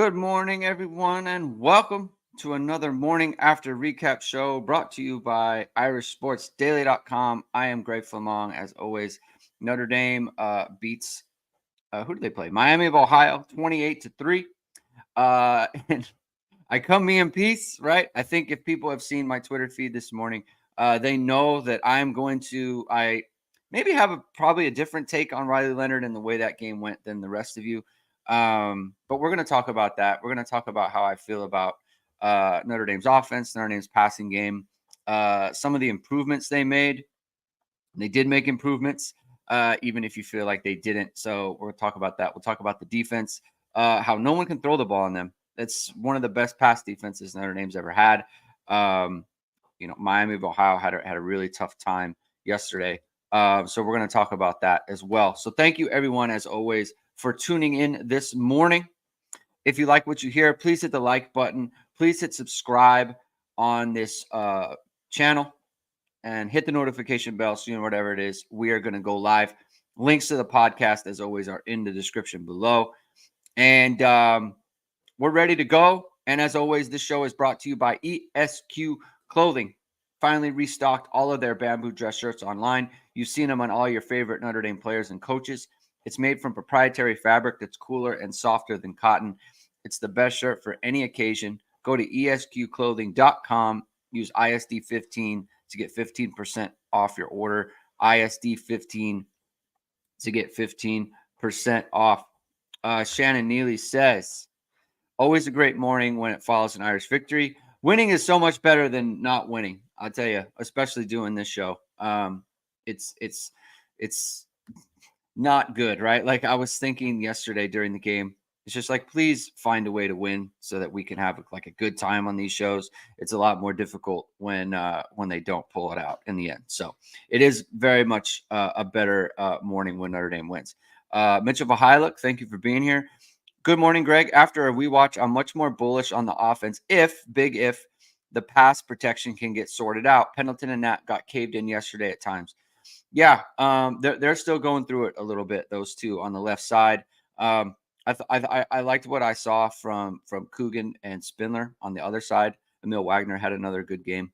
Good morning, everyone, and welcome to another morning after recap show brought to you by irishsportsdaily.com. I am Greg Flammang. As always, Notre Dame beats who do they play? Miami of Ohio, 28-3. And I come me in peace, right? I think if people have seen my Twitter feed this morning, they know that I'm going to I maybe have probably a different take on Riley Leonard and the way that game went than the rest of you. But we're going to talk about that. We're going to talk about how I feel about Notre Dame's offense, Notre Dame's passing game, some of the improvements they made. They did make improvements, even if you feel like they didn't. So we'll talk about that. We'll talk about the defense, how no one can throw the ball on them. That's one of the best pass defenses Notre Dame's ever had. Miami of Ohio had a really tough time yesterday. So we're going to talk about that as well. So thank you, everyone, as always, for tuning in this morning. If you like what you hear, please hit the like button. Please hit subscribe on this channel and hit the notification bell so you know whatever it is. We are going to go live. Links to the podcast, as always, are in the description below. And we're ready to go. And as always, this show is brought to you by ESQ Clothing. Finally restocked all of their bamboo dress shirts online. You've seen them on all your favorite Notre Dame players and coaches. It's made from proprietary fabric that's cooler and softer than cotton. It's the best shirt for any occasion. Go to esqclothing.com. Use ISD15 to get 15% off your order. ISD15 to get 15% off. Shannon Neely says, always a great morning when it follows an Irish victory. Winning is so much better than not winning. I'll tell you, especially doing this show. It's not good, right? Like I was thinking yesterday during the game, it's just like, please find a way to win so that we can have like a good time on these shows. It's a lot more difficult when they don't pull it out in the end. So it is very much a better morning when Notre Dame wins. Mitchell Vahiluk, thank you for being here. Good morning, Greg. After a rewatch, I'm much more bullish on the offense if the pass protection can get sorted out. Pendleton and Nat got caved in yesterday at times. Yeah, they're still going through it a little bit, those two on the left side. I liked what I saw from Coogan and Spindler on the other side. Emil Wagner had another good game,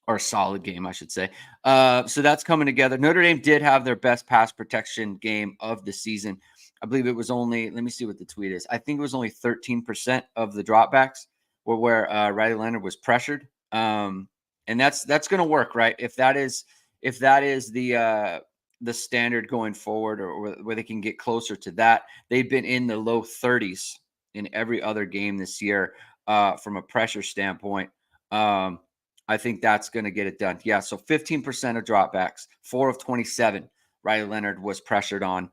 or a solid game, I should say. So that's coming together. Notre Dame did have their best pass protection game of the season. I believe it was only, let me see what the tweet is. I think it was only 13% of the dropbacks were where Riley Leonard was pressured. And that's going to work, right? If that is the standard going forward, or where they can get closer to that. They've been in the low 30s in every other game this year from a pressure standpoint. I think that's going to get it done. Yeah, so 15% of dropbacks, 4 of 27. Riley Leonard was pressured on.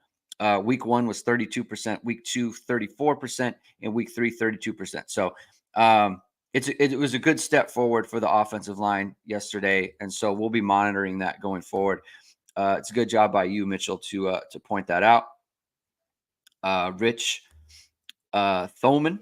Week 1 was 32%, week 2, 34%, and week 3, 32%. So it was a good step forward for the offensive line yesterday, and so we'll be monitoring that going forward. It's a good job by you, Mitchell, to point that out. Rich Thoman,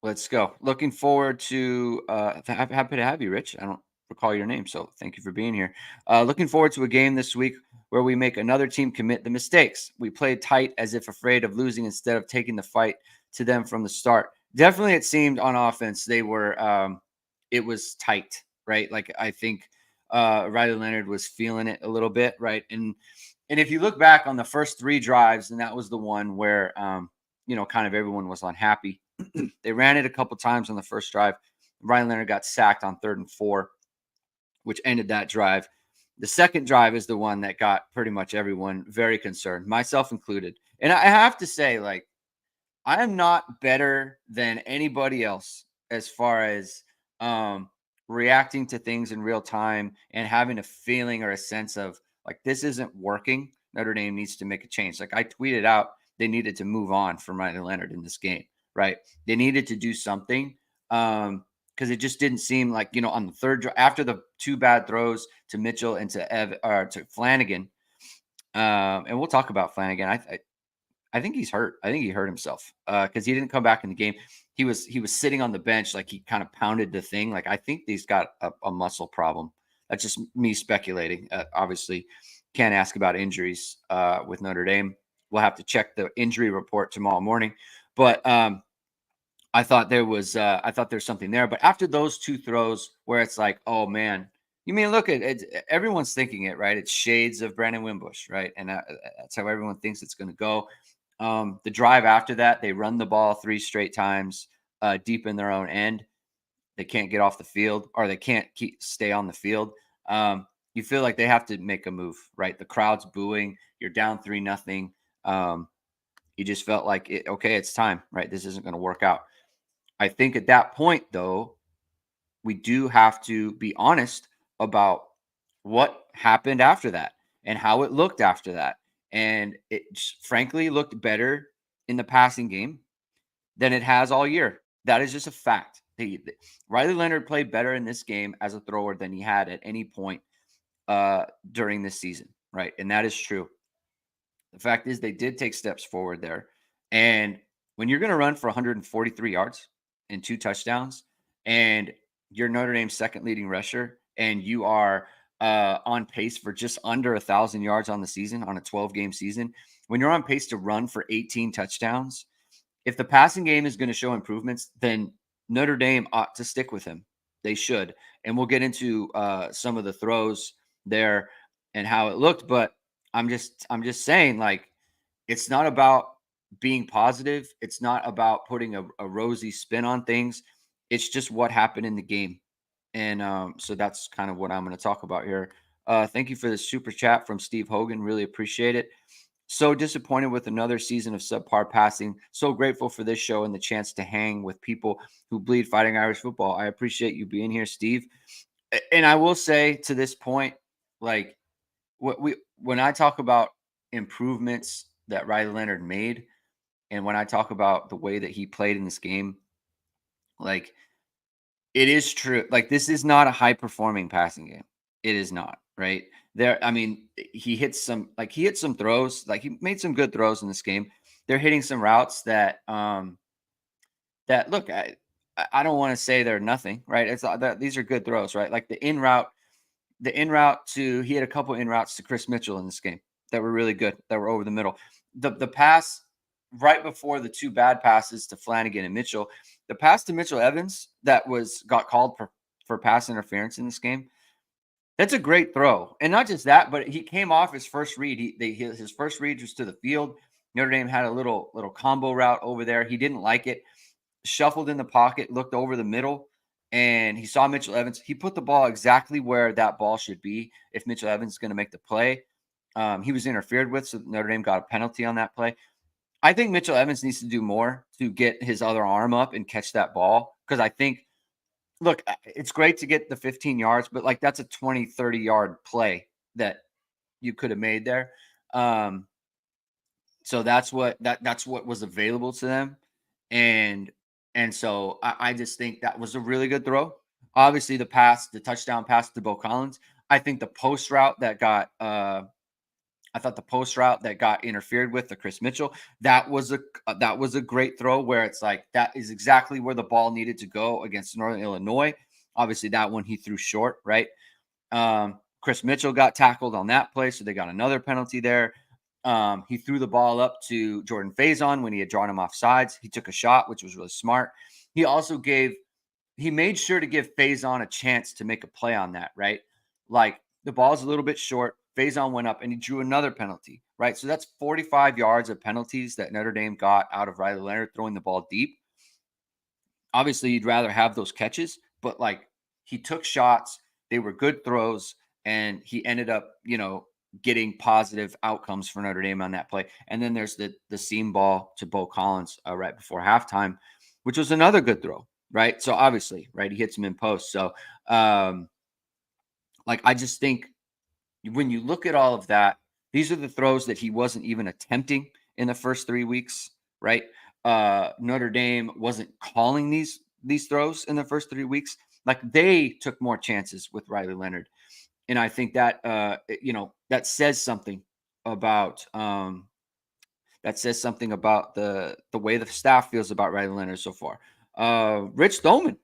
let's go. Looking forward to happy to have you, Rich. I don't recall your name, so thank you for being here. Looking forward to a game this week where we make another team commit the mistakes. We played tight as if afraid of losing instead of taking the fight to them from the start. Definitely, it seemed on offense they were it was tight, right? Like I think Riley Leonard was feeling it a little bit, right? And if you look back on the first 3 drives, and that was the one where kind of everyone was unhappy. They ran it a couple times on the first drive. Riley Leonard got sacked on 3rd and 4, which ended that drive. The second drive is the one that got pretty much everyone very concerned, myself included. And I have to say, like, I am not better than anybody else as far as reacting to things in real time and having a feeling or a sense of like, this isn't working. Notre Dame needs to make a change. Like I tweeted out, they needed to move on from Riley Leonard in this game, right? They needed to do something because it just didn't seem like, on the third, after the 2 bad throws to Mitchell and to Flanagan, and we'll talk about Flanagan. I think he's hurt. I think he hurt himself because he didn't come back in the game. He was sitting on the bench, like he kind of pounded the thing. Like I think he's got a muscle problem. That's just me speculating. Obviously, can't ask about injuries with Notre Dame. We'll have to check the injury report tomorrow morning. But I thought there's something there. But after those two throws where it's like, oh man, you mean look at it, everyone's thinking it, right? It's shades of Brandon Wimbush, right? And that's how everyone thinks it's going to go. The drive after that, they run the ball three straight times deep in their own end. They can't get off the field, or they can't stay on the field. You feel like they have to make a move, right? The crowd's booing. You're down 3-0. You just felt like okay, it's time, right? This isn't going to work out. I think at that point, though, we do have to be honest about what happened after that and how it looked after that. And it frankly looked better in the passing game than it has all year. That is just a fact. Riley Leonard played better in this game as a thrower than he had at any point during this season, right? And that is true. The fact is, they did take steps forward there. And when you're going to run for 143 yards and two touchdowns, and you're Notre Dame's second leading rusher, and you are on pace for just under 1,000 yards on the season, on a 12-game season, when you're on pace to run for 18 touchdowns, if the passing game is going to show improvements, then Notre Dame ought to stick with him. They should. And we'll get into some of the throws there and how it looked. But I'm just saying, like, it's not about being positive. It's not about putting a rosy spin on things. It's just what happened in the game. And so that's kind of what I'm going to talk about here. Thank you for the super chat from Steve Hogan. Really appreciate it. So disappointed with another season of subpar passing. So grateful for this show and the chance to hang with people who bleed Fighting Irish football. I appreciate you being here, Steve. And I will say to this point, like, when I talk about improvements that Riley Leonard made, and when I talk about the way that he played in this game, like, it is true. Like, this is not a high performing passing game. It is not, right? There, I mean, he hit some throws, like he made some good throws in this game. They're hitting some routes that look, I don't want to say they're nothing, right? It's that these are good throws, right? Like the in route to he had a couple in routes to Chris Mitchell in this game that were really good, that were over the middle. The pass right before the two bad passes to Flanagan and Mitchell, the pass to Mitchell Evans that got called for pass interference in this game. That's a great throw, and not just that, but he came off his first read. His first read was to the field. Notre Dame had a little combo route over there. He didn't like it. Shuffled in the pocket, looked over the middle, and he saw Mitchell Evans. He put the ball exactly where that ball should be if Mitchell Evans is going to make the play. He was interfered with, so Notre Dame got a penalty on that play. I think Mitchell Evans needs to do more to get his other arm up and catch that ball, because I think, look, it's great to get the 15 yards, but like that's a 20, 30-yard play that you could have made there. So that's what was available to them. And so I just think that was a really good throw. Obviously, the touchdown pass to Bo Collins. I think the post route that got I thought the post route that got interfered with, the Chris Mitchell, that was a great throw, where it's like that is exactly where the ball needed to go against Northern Illinois. Obviously, that one he threw short, right? Chris Mitchell got tackled on that play, so they got another penalty there. He threw the ball up to Jordan Faison when he had drawn him off sides. He took a shot, which was really smart. He made sure to give Faison a chance to make a play on that, right? Like, the ball's a little bit short. Faison went up and he drew another penalty, right? So that's 45 yards of penalties that Notre Dame got out of Riley Leonard throwing the ball deep. Obviously, you'd rather have those catches, but like, he took shots. They were good throws, and he ended up, getting positive outcomes for Notre Dame on that play. And then there's the seam ball to Bo Collins right before halftime, which was another good throw, right? So obviously, right, he hits him in post. So, like, I just think when you look at all of that, these are the throws that he wasn't even attempting in the first 3 weeks, right? Notre Dame wasn't calling these throws in the first 3 weeks. Like, they took more chances with Riley Leonard. And I think that that says something about the way the staff feels about Riley Leonard so far. Rich Thoman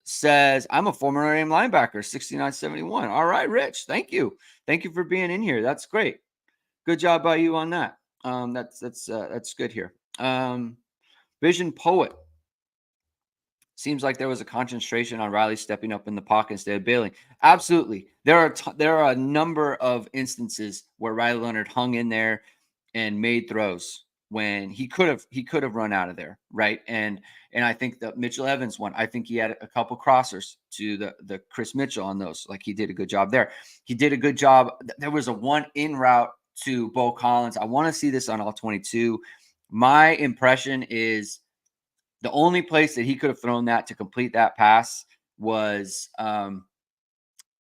says, I'm a former Notre Dame linebacker, 6971. All right, Rich. Thank you. Thank you for being in here. That's great. Good job by you on that. That's good here. Vision Poet seems like there was a concentration on Riley stepping up in the pocket instead of bailing. Absolutely. There are a number of instances where Riley Leonard hung in there and made throws when he could have run out of there, right? And I think the Mitchell Evans one, I think he had a couple crossers to the Chris Mitchell on those. Like he did a good job there. He did a good job. There was a one in route to Bo Collins. I want to see this on all 22. My impression is the only place that he could have thrown that to complete that pass was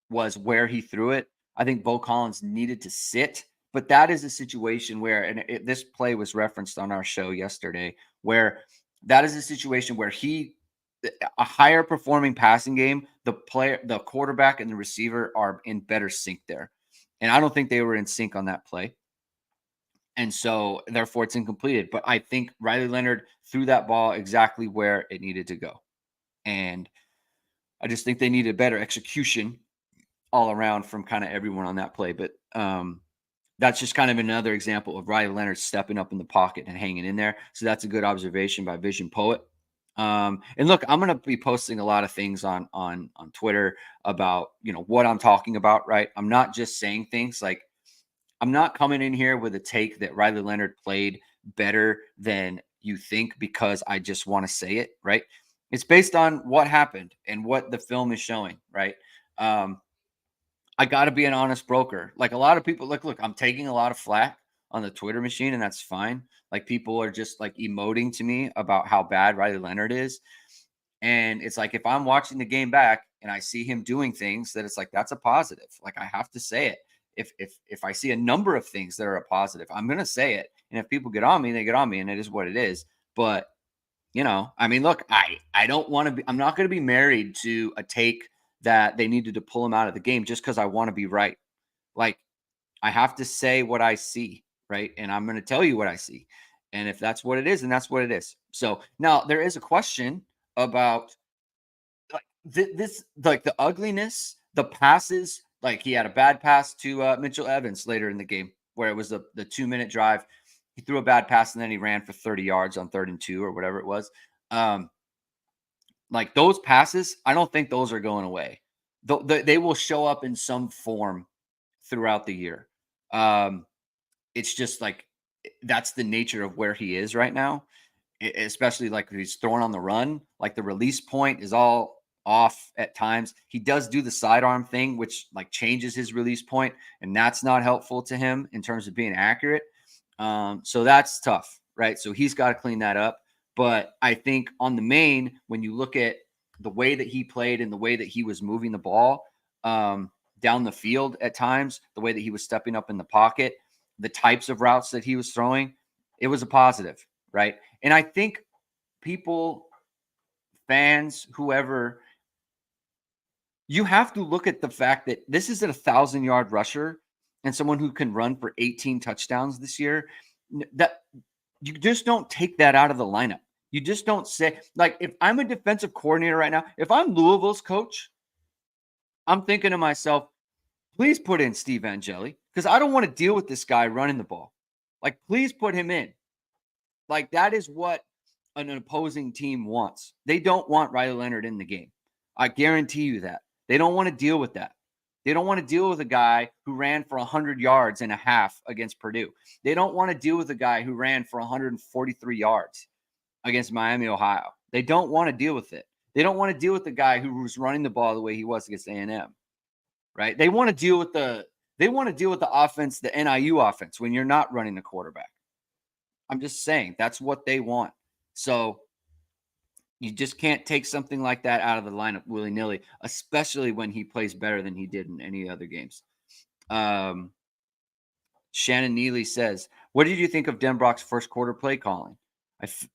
where he threw it. I think Bo Collins needed to sit, but that is a situation where, and this play was referenced on our show yesterday, where that is a situation where a higher performing passing game, the quarterback and the receiver are in better sync there. And I don't think they were in sync on that play. And so therefore it's incompleted. But I think Riley Leonard threw that ball exactly where it needed to go. And I just think they needed better execution all around from kind of everyone on that play. But that's just kind of another example of Riley Leonard stepping up in the pocket and hanging in there. So that's a good observation by Vision Poet. And look, I'm going to be posting a lot of things on Twitter about, what I'm talking about, right? I'm not just saying things like, I'm not coming in here with a take that Riley Leonard played better than you think because I just want to say it, right? It's based on what happened and what the film is showing, right? I got to be an honest broker. Like a lot of people, look, I'm taking a lot of flack on the Twitter machine, and that's fine. Like people are just like emoting to me about how bad Riley Leonard is. And it's like if I'm watching the game back and I see him doing things that it's like that's a positive. Like I have to say it. If I see a number of things that are a positive, I'm gonna say it. And if people get on me, they get on me, and it is what it is. But I mean, look, I don't want to be. I'm not going to be married to a take that they needed to pull him out of the game just because I want to be right. Like I have to say what I see, right? And I'm going to tell you what I see. And if that's what it is, then that's what it is. So now there is a question about like this, like the ugliness, the passes. Like he had a bad pass to Mitchell Evans later in the game where it was the 2-minute drive. He threw a bad pass and then he ran for 30 yards on 3rd and 2 or whatever it was. Like those passes, I don't think those are going away. They will show up in some form throughout the year. It's just like that's the nature of where he is right now, especially like he's throwing on the run. Like the release point is all off at times. He does do the sidearm thing, which like changes his release point, and that's not helpful to him in terms of being accurate. So that's tough, right? So he's got to clean that up. But I think on the main, when you look at the way that he played and the way that he was moving the ball down the field at times, the way that he was stepping up in the pocket, the types of routes that he was throwing, it was a positive, right? And I think people, fans, whoever, you have to look at the fact that this is a 1,000-yard rusher and someone who can run for 18 touchdowns this year. That you just don't take that out of the lineup. You just don't say, like, if I'm a defensive coordinator right now, if I'm Louisville's coach, I'm thinking to myself, please put in Steve Angeli because I don't want to deal with this guy running the ball. Like, please put him in. Like, that is what an opposing team wants. They don't want Riley Leonard in the game. I guarantee you that. They don't want to deal with that. They don't want to deal with a guy who ran for 100 yards and a half against Purdue. They don't want to deal with a guy who ran for 143 yards against Miami, Ohio. They don't want to deal with it. They don't want to deal with the guy who was running the ball the way he was against A&M, right? They want to deal with the offense, the NIU offense, when you're not running the quarterback. I'm just saying that's what they want. So you just can't take something like that out of the lineup willy-nilly, especially when he plays better than he did in any other games. Shannon Neely says, what did you think of Denbrock's first quarter play calling?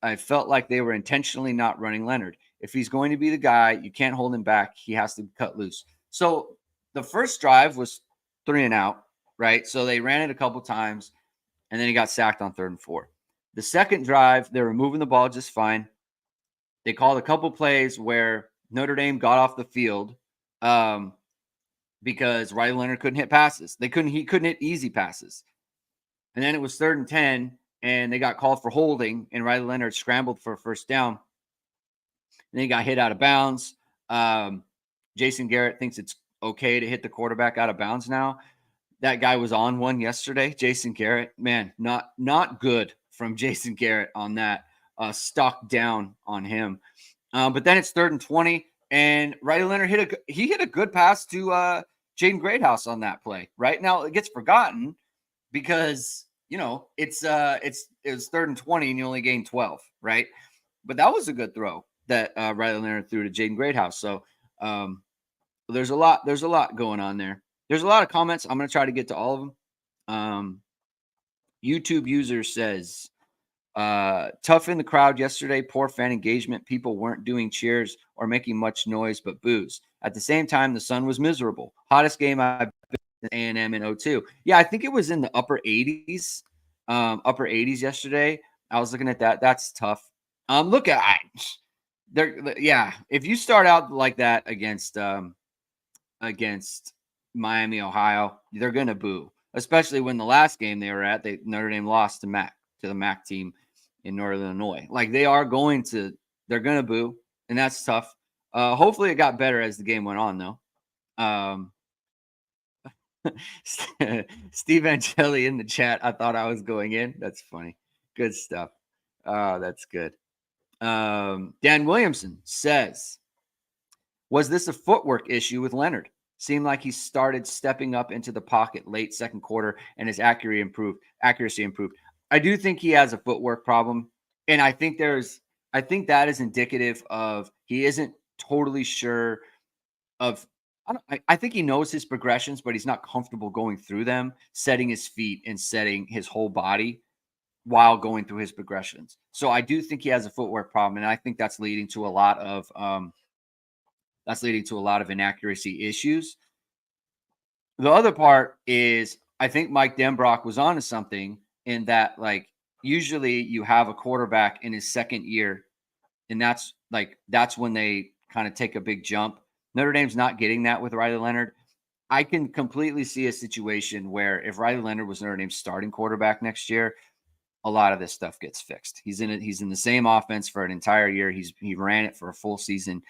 I felt like they were intentionally not running Leonard. If he's going to be the guy, you can't hold him back. He has to cut loose. So the first drive was 3 and out, right? So they ran it a couple times, and then he got sacked on 3rd and 4. The second drive, they were moving the ball just fine. They called a couple plays where Notre Dame got off the field because Riley Leonard couldn't hit passes. He couldn't hit easy passes. And then it was 3rd and 10, and they got called for holding, and Riley Leonard scrambled for a first down. and he got hit out of bounds. Jason Garrett thinks it's okay to hit the quarterback out of bounds now. That guy was on one yesterday. Jason Garrett, man, not good from Jason Garrett on that. Stock down on him. But then it's 3rd and 20, and Riley Leonard hit a good pass to Jaden Greathouse on that play. Right now, it gets forgotten because it was 3rd and 20, and you only gained 12, right? But that was a good throw that Riley Leonard threw to Jaden Greathouse. So there's a lot going on there. There's a lot of comments. I'm going to try to get to all of them. YouTube user says, tough in the crowd yesterday, poor fan engagement. People weren't doing cheers or making much noise, but boos. At the same time, the sun was miserable. Hottest game I've been in A&M in 02. Yeah, I think it was in the upper 80s yesterday. I was looking at that. That's tough. Look at if you start out like that against Miami, Ohio, they're gonna boo. Especially when the last game they were at, Notre Dame lost to the MAC team in Northern Illinois. Like they're gonna boo, and that's tough. Hopefully it got better as the game went on, though. Steve Angeli in the chat. I thought I was going in. That's funny. Good stuff. That's good. Dan Williamson says, was this a footwork issue with Leonard? Seemed like he started stepping up into the pocket late second quarter and his accuracy improved. I do think he has a footwork problem. And I think that is indicative of he isn't totally sure of I think he knows his progressions, but he's not comfortable going through them, setting his feet and setting his whole body while going through his progressions. So I do think he has a footwork problem, and I think that's leading to a lot of inaccuracy issues. The other part is I think Mike Denbrock was onto something in that, like, usually you have a quarterback in his second year, and that's when they kind of take a big jump. Notre Dame's not getting that with Riley Leonard. I can completely see a situation where if Riley Leonard was Notre Dame's starting quarterback next year, a lot of this stuff gets fixed. He's in the same offense for an entire year. He ran it for a full season,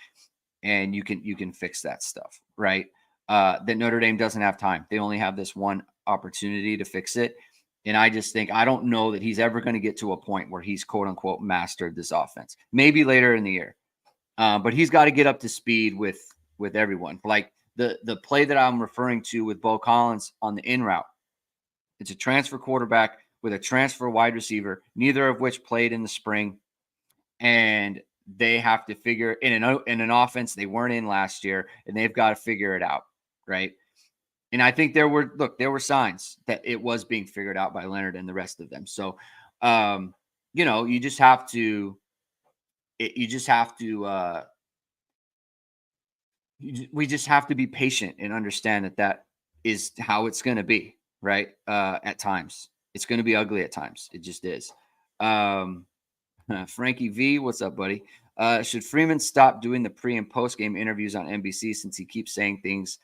and you can fix that stuff, right? That Notre Dame doesn't have time. They only have this one opportunity to fix it. And I just think, I don't know that he's ever going to get to a point where he's quote unquote mastered this offense. Maybe later in the year. But he's got to get up to speed with everyone. Like the play that I'm referring to with Bo Collins on the in route. It's a transfer quarterback with a transfer wide receiver, neither of which played in the spring. And they have to figure in an offense they weren't in last year, and they've got to figure it out, right? And I think there were signs that it was being figured out by Leonard and the rest of them. So, you just have to we just have to be patient and understand that is how it's going to be, right? At times, it's going to be ugly at times. It just is. Frankie V, what's up, buddy? Should Freeman stop doing the pre and post game interviews on NBC since he keeps saying things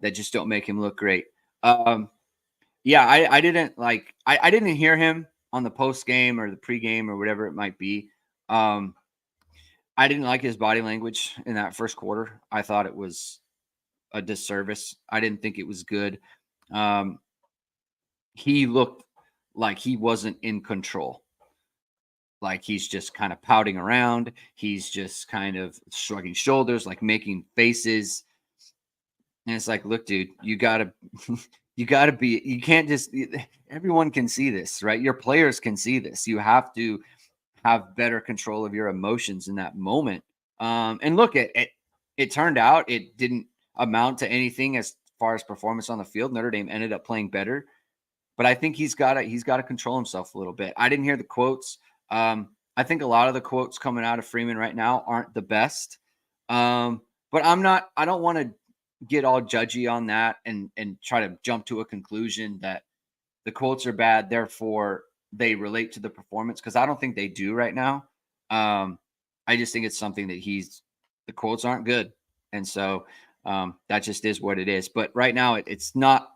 that just don't make him look great? Yeah, I didn't hear him on the post game or the pre game or whatever it might be. I didn't like his body language in that first quarter. I thought it was a disservice. I didn't think it was good. He looked like he wasn't in control. Like he's just kind of pouting around. He's just kind of shrugging shoulders, like making faces. And it's like, look, dude, you can't just, everyone can see this, right? Your players can see this. You have to have better control of your emotions in that moment. And look, it turned out it didn't amount to anything as far as performance on the field. Notre Dame ended up playing better, but I think he's got to control himself a little bit. I didn't hear the quotes. I think a lot of the quotes coming out of Freeman right now aren't the best. But I don't want to get all judgy on that and try to jump to a conclusion that the quotes are bad, therefore they relate to the performance, because I don't think they do right now. I just think it's something that the quotes aren't good. And so that just is what it is. But right now it's not,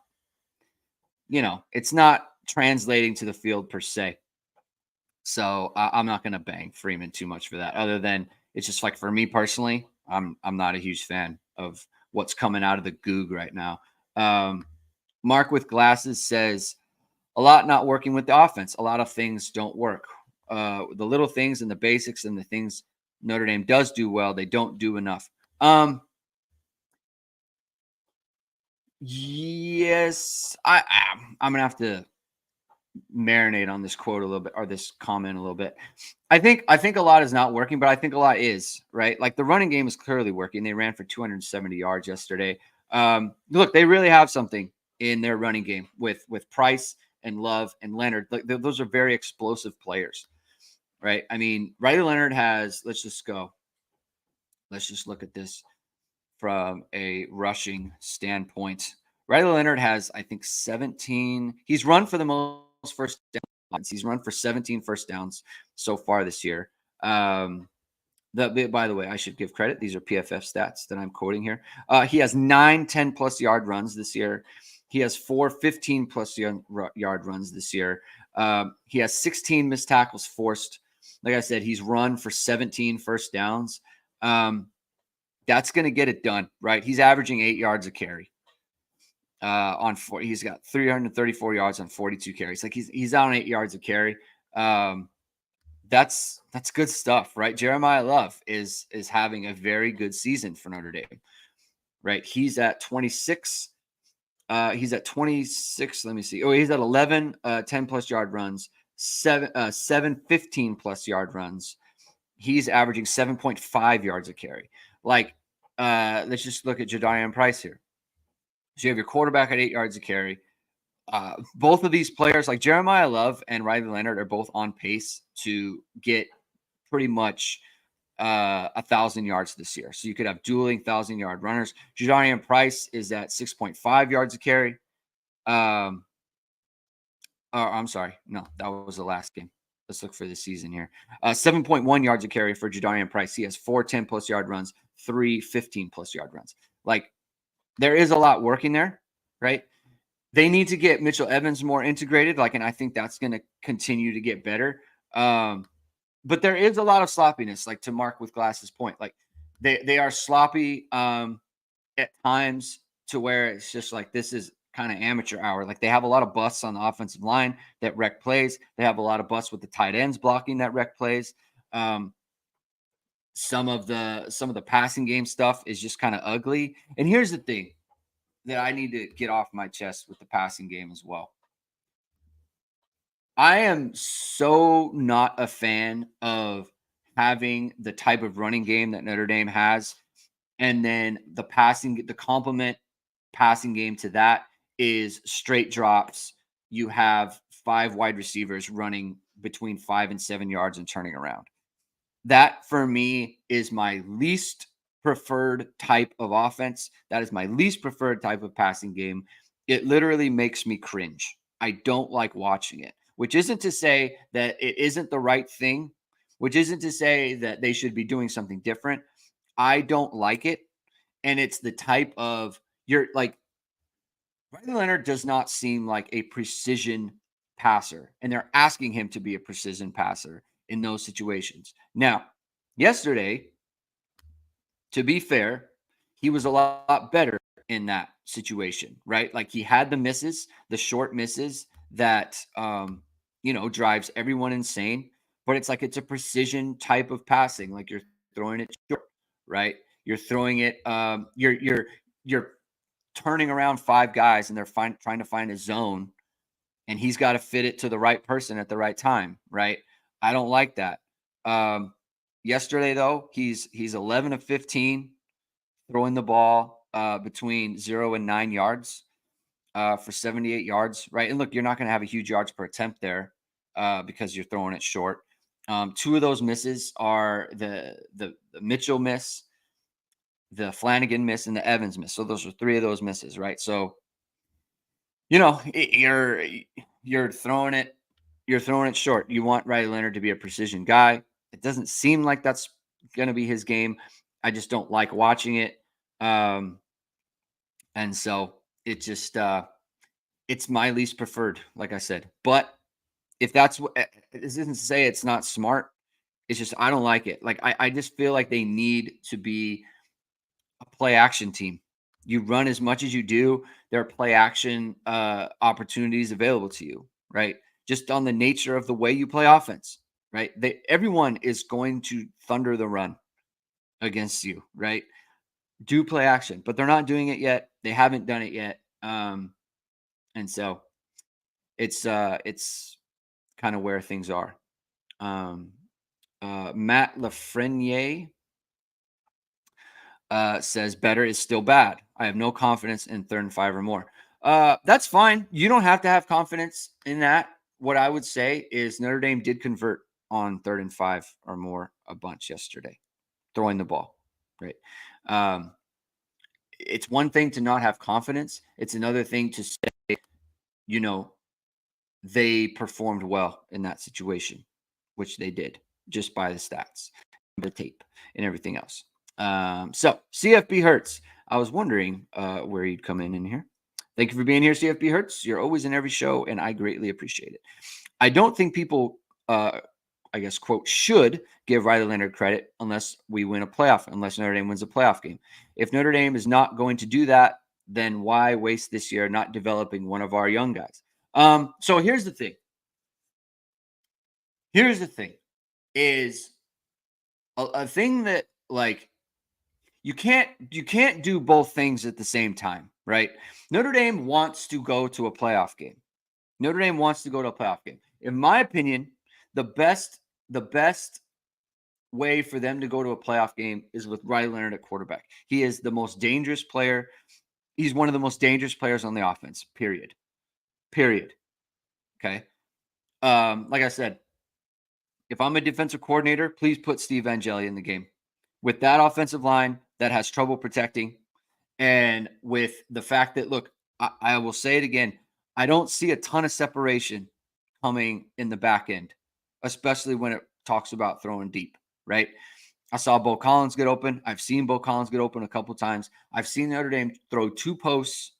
it's not translating to the field per se. So I'm not going to bang Freeman too much for that, other than It's just like for me personally, I'm not a huge fan of what's coming out of the Goog right now. Um, Mark with glasses says a lot not working with the offense. A lot of things don't work. The little things and the basics and the things Notre Dame does do well, they don't do enough. Yes, I'm gonna have to marinate on this quote a little bit or this comment a little bit. I think a lot is not working, but I think a lot is, right? Like the running game is clearly working. They ran for 270 yards yesterday. Look, they really have something in their running game with Price and Love and Leonard. Like those are very explosive players, right? I mean, Riley Leonard has. Let's just go. Let's just look at this from a rushing standpoint. Riley Leonard has, I think, 17. He's run for the most first downs. He's run for 17 first downs so far this year. By the way, I should give credit. These are PFF stats that I'm quoting here. He has 9 10-plus yard runs this year. He has 4 15-plus yard runs this year. He has 16 missed tackles forced. Like I said, he's run for 17 first downs. That's going to get it done, right? He's averaging 8 yards a carry. He's got 334 yards on 42 carries. Like he's out on 8 yards a carry. That's good stuff, right? Jeremiah Love is having a very good season for Notre Dame, right? He's at 26. He's at 26. Let me see. Oh, he's at 11 10-plus yard runs, 7 15-plus yard runs. He's averaging 7.5 yards a carry. Like, let's just look at Jediah Price here. So you have your quarterback at 8 yards a carry. Both of these players, like Jeremiah Love and Riley Leonard, are both on pace to get pretty much 1,000 yards this year. So you could have dueling 1,000-yard runners. Jediah Price is at 6.5 yards a carry. I'm sorry. No, that was the last game. Let's look for the season here. 7.1 yards a carry for Jediah Price. He has 4 10-plus yard runs, 3 15-plus yard runs. Like, there is a lot working there, right? They need to get Mitchell Evans more integrated, and I think that's going to continue to get better. But there is a lot of sloppiness, like to Mark with Glass's point. Like they are sloppy at times to where it's just like this is kind of amateur hour. Like they have a lot of busts on the offensive line that wreck plays. They have a lot of busts with the tight ends blocking that wreck plays. Some of the passing game stuff is just kind of ugly. And here's the thing that I need to get off my chest with the passing game as well. I am so not a fan of having the type of running game that Notre Dame has, and then the complement passing game to that is straight drops. You have 5 wide receivers running between 5 and 7 yards and turning around. That for me is my least preferred type of offense. That is my least preferred type of passing game. It literally makes me cringe. I don't like watching it, which isn't to say that it isn't the right thing, which isn't to say that they should be doing something different. I don't like it. And it's the type of you're like Riley Leonard does not seem like a precision passer, and they're asking him to be a precision passer in those situations. Now, yesterday, to be fair, he was a lot better in that situation, right? Like he had the misses, the short misses that drives everyone insane. But it's like it's a precision type of passing. Like you're throwing it short, right? You're throwing it. You're turning around 5 guys, and they're trying to find a zone, and he's got to fit it to the right person at the right time, right? I don't like that. Yesterday, though, he's 11 of 15 throwing the ball between 0 and 9 yards for 78 yards, right? And look, you're not going to have a huge yards per attempt there because you're throwing it short. 2 of those misses are the Mitchell miss, the Flanagan miss, and the Evans miss. So those are 3 of those misses, right? So you're throwing it short. You want Riley Leonard to be a precision guy. It doesn't seem like that's going to be his game. I just don't like watching it. And so it just it's my least preferred, like I said. But if that's what, it isn't to say it's not smart. It's just I don't like it. Like I just feel like they need to be a play action team. You run as much as you do, there are play action opportunities available to you, right? Just on the nature of the way you play offense, right? Everyone is going to thunder the run against you, right? Do play action, but they're not doing it yet. They haven't done it yet. And so it's kind of where things are. Um, Matt Lafreniere says better is still bad. I have no confidence in 3rd and 5 or more. That's fine. You don't have to have confidence in that. What I would say is Notre Dame did convert on 3rd and 5 or more a bunch yesterday, throwing the ball. Right. Um, it's one thing to not have confidence. It's another thing to say, you know, they performed well in that situation, which they did just by the stats, the tape, and everything else. So CFB Hertz. I was wondering where you'd come in here. Thank you for being here, CFB Hertz. You're always in every show, and I greatly appreciate it. I don't think people, I guess, quote, should give Riley Leonard credit unless we win a playoff, unless Notre Dame wins a playoff game. If Notre Dame is not going to do that, then why waste this year not developing one of our young guys? So here's the thing. Here's the thing is a thing that like you can't do both things at the same time, right? Notre Dame wants to go to a playoff game. Notre Dame wants to go to a playoff game. In my opinion, the best way for them to go to a playoff game is with Riley Leonard at quarterback. He is the most dangerous player. He's one of the most dangerous players on the offense, period. Period. Okay. Like I said, if I'm a defensive coordinator, please put Steve Angeli in the game. With that offensive line that has trouble protecting, and with the fact that, look, I will say it again, I don't see a ton of separation coming in the back end, especially when it talks about throwing deep, right? I saw Bo Collins get open. I've seen Bo Collins get open a couple times. I've seen Notre Dame throw 2 posts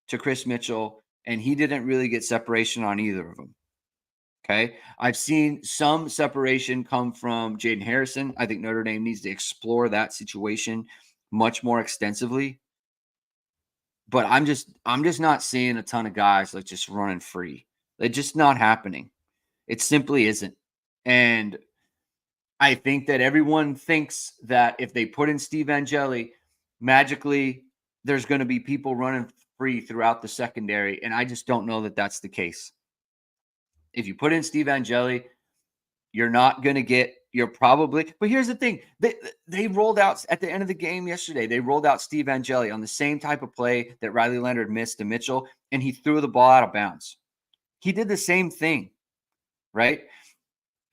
to Chris Mitchell, and he didn't really get separation on either of them. Okay. I've seen some separation come from Jaden Harrison. I think Notre Dame needs to explore that situation much more extensively. But I'm just not seeing a ton of guys like just running free. It's just not happening. It simply isn't. And I think that everyone thinks that if they put in Steve Angeli, magically there's going to be people running free throughout the secondary. And I just don't know that that's the case. If you put in Steve Angeli, you're not going to get, you're probably, but here's the thing. They rolled out at the end of the game yesterday. They rolled out Steve Angeli on the same type of play that Riley Leonard missed to Mitchell, and he threw the ball out of bounds. He did the same thing, right?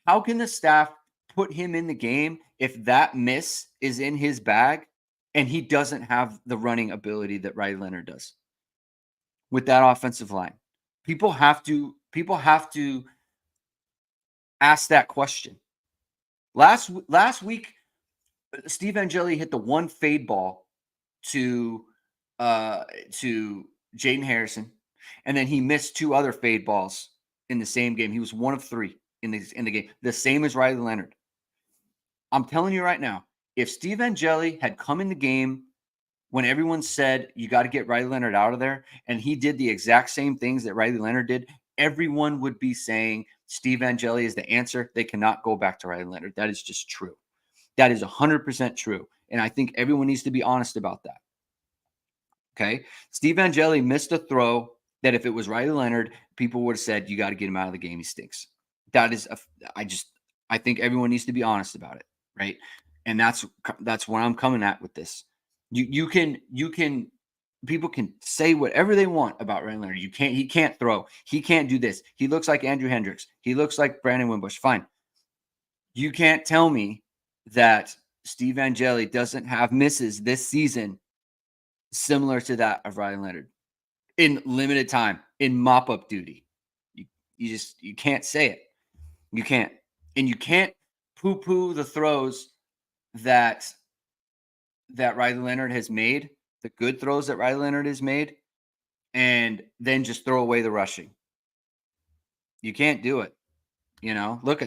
How can the staff put him in the game if that miss is in his bag and he doesn't have the running ability that Riley Leonard does with that offensive line? People have to ask that question. Last week, Steve Angeli hit the one fade ball to Jaden Harrison, and then he missed 2 other fade balls in the same game. He was 1 of 3 in the game, the same as Riley Leonard. I'm telling you right now, if Steve Angeli had come in the game when everyone said you got to get Riley Leonard out of there, and he did the exact same things that Riley Leonard did, everyone would be saying Steve Angeli is the answer. They cannot go back to Riley Leonard. That is just true. That is 100% true. And I think everyone needs to be honest about that. Okay. Steve Angeli missed a throw that if it was Riley Leonard, people would have said, you got to get him out of the game. He stinks. That is, I think everyone needs to be honest about it. Right. And that's where I'm coming at with this. You can, people can say whatever they want about Riley Leonard. He can't throw. He can't do this. He looks like Andrew Hendricks. He looks like Brandon Wimbush. Fine. You can't tell me that Steve Angeli doesn't have misses this season similar to that of Riley Leonard in limited time, in mop-up duty. You can't say it. You can't. And you can't poo-poo the throws that Riley Leonard has made, the good throws that Riley Leonard has made, and then just throw away the rushing. You can't do it. Look,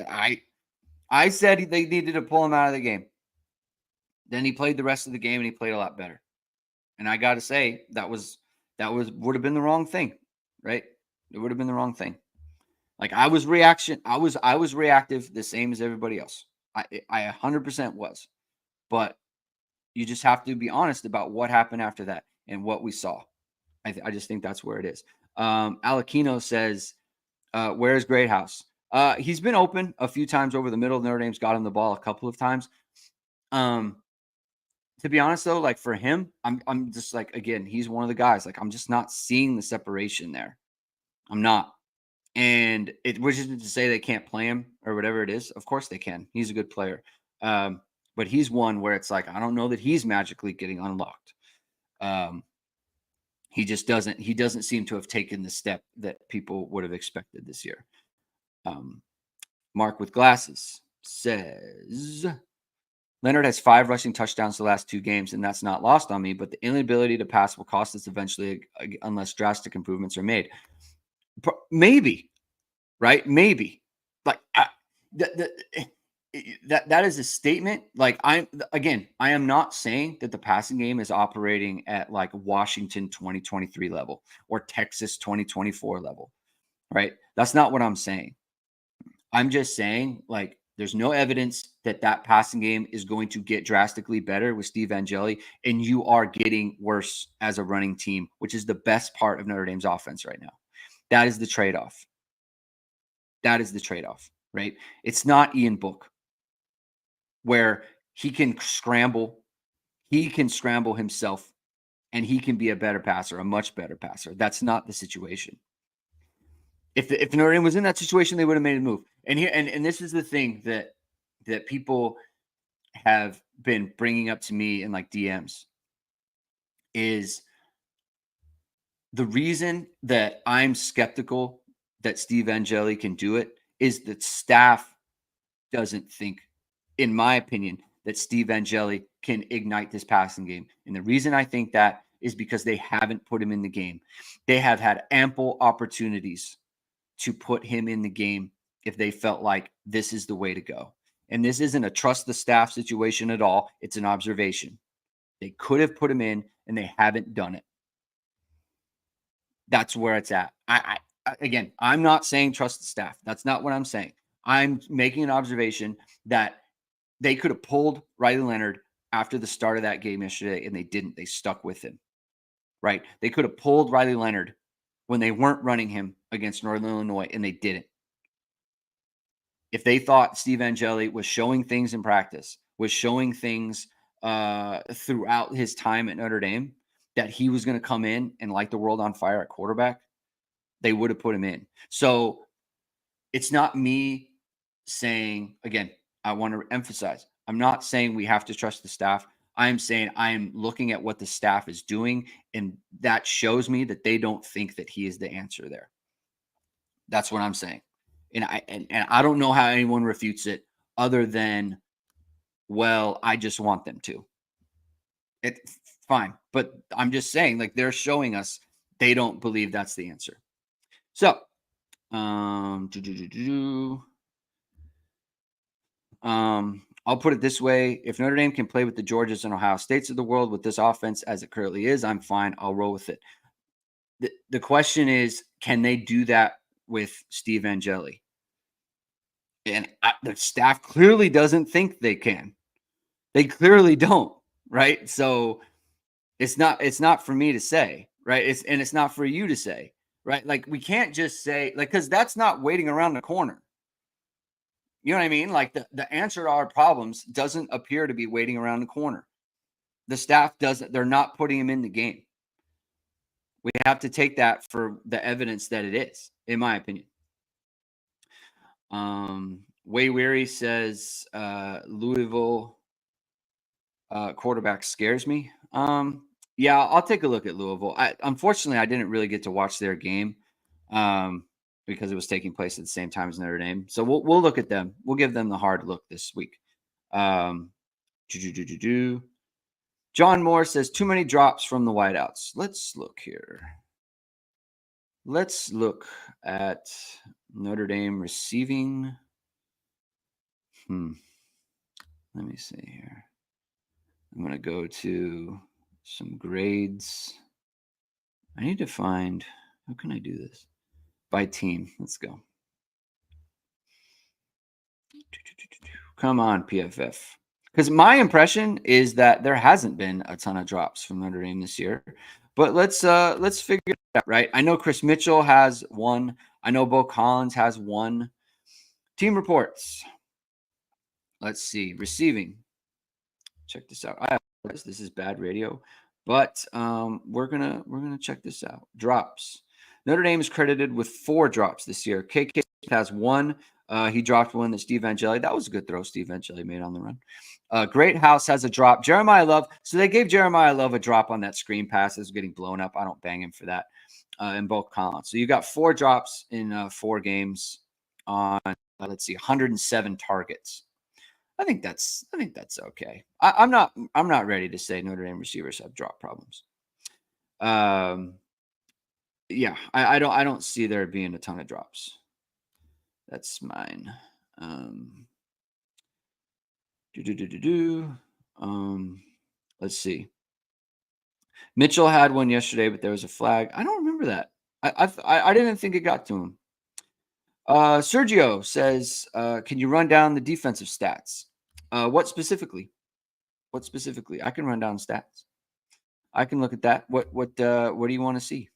I said they needed to pull him out of the game. Then he played the rest of the game and he played a lot better. And I got to say that would have been the wrong thing, right? It would have been the wrong thing. Like I was reactive the same as everybody else. I 100% was. But you just have to be honest about what happened after that and what we saw. I just think that's where it is. Alakino says, where's Greathouse? He's been open a few times over the middle. Notre Dame's got him the ball a couple of times. To be honest, though, like for him, I'm just like, again, he's one of the guys. Like I'm just not seeing the separation there. I'm not. And which isn't to say they can't play him or whatever it is. Of course they can. He's a good player. But he's one where it's like, I don't know that he's magically getting unlocked. He just doesn't seem to have taken the step that people would have expected this year. Mark with glasses says, Leonard has 5 rushing touchdowns the last 2 games, and that's not lost on me, but the inability to pass will cost us eventually unless drastic improvements are made. Maybe, right? Maybe. Like that is a statement. Like I am not saying that the passing game is operating at like Washington 2023 level or Texas 2024 level, right? That's not what I'm saying. I'm just saying like there's no evidence that passing game is going to get drastically better with Steve Angeli, and you are getting worse as a running team, which is the best part of Notre Dame's offense right now. That is the trade-off. That is the trade-off, right? It's not Ian Book, where he can scramble himself, and he can be a better passer, a much better passer. That's not the situation. If Notre Dame was in that situation, they would have made a move. And this is the thing that people have been bringing up to me in like DMs is the reason that I'm skeptical that Steve Angeli can do it is that staff doesn't think, in my opinion, that Steve Angeli can ignite this passing game. And the reason I think that is because they haven't put him in the game. They have had ample opportunities to put him in the game if they felt like this is the way to go. And this isn't a trust the staff situation at all. It's an observation. They could have put him in and they haven't done it. That's where it's at. Again, I'm not saying trust the staff. That's not what I'm saying. I'm making an observation that they could have pulled Riley Leonard after the start of that game yesterday, and they didn't. They stuck with him, right? They could have pulled Riley Leonard when they weren't running him against Northern Illinois, and they didn't. If they thought Steve Angeli was showing things in practice, was showing things throughout his time at Notre Dame, that he was going to come in and light the world on fire at quarterback, they would have put him in. So it's not me saying, again, I want to emphasize, I'm not saying we have to trust the staff. I'm saying I'm looking at what the staff is doing, and that shows me that they don't think that he is the answer there. That's what I'm saying. And I don't know how anyone refutes it other than, well, I just want them to. It's fine. But I'm just saying, like, they're showing us they don't believe that's the answer. So, I'll put it this way. If Notre Dame can play with the Georgias and Ohio States of the world with this offense as it currently is, I'm fine. I'll roll with it. The question is, can they do that with Steve Angeli? And the staff clearly doesn't think they can. They clearly don't, right? So it's not for me to say, right? It's not for you to say, right? Like we can't just say, like, because that's not waiting around the corner. You know what I mean? Like the answer to our problems doesn't appear to be waiting around the corner. The staff doesn't, they're not putting him in the game. We have to take that for the evidence that it is, in my opinion. Way Weary says Louisville quarterback scares me. Yeah, I'll take a look at Louisville. Unfortunately, I didn't really get to watch their game because it was taking place at the same time as Notre Dame. So we'll look at them. We'll give them the hard look this week. John Moore says too many drops from the wideouts. Let's look here. Let's look at Notre Dame receiving. Let me see here. I'm going to go to some grades. I need to find, how can I do this? By team. Let's go. Come on, PFF. Because my impression is that there hasn't been a ton of drops from Notre Dame this year. But let's figure it out, right? I know Chris Mitchell has one. I know Bo Collins has one. Team reports. Let's see. Receiving. Check this out. I apologize. This is bad radio, but we're gonna check this out. Drops. Notre Dame is credited with 4 drops this year. KK has 1. He dropped one that Steve Angeli. That was a good throw Steve Angeli made on the run. Great House has a drop. Jeremiah Love. So they gave Jeremiah Love a drop on that screen pass. It was getting blown up. I don't bang him for that. In both Collins. So you got 4 drops in 4 games on let's see, 107 targets. I think that's okay. I'm not ready to say Notre Dame receivers have drop problems. Yeah, I don't see there being a ton of drops. That's mine. Let's see. Mitchell had one yesterday, but there was a flag. I don't remember that. I didn't think it got to him. Sergio says, "Can you run down the defensive stats? What specifically? What specifically? I can run down stats. I can look at that. What do you want to see?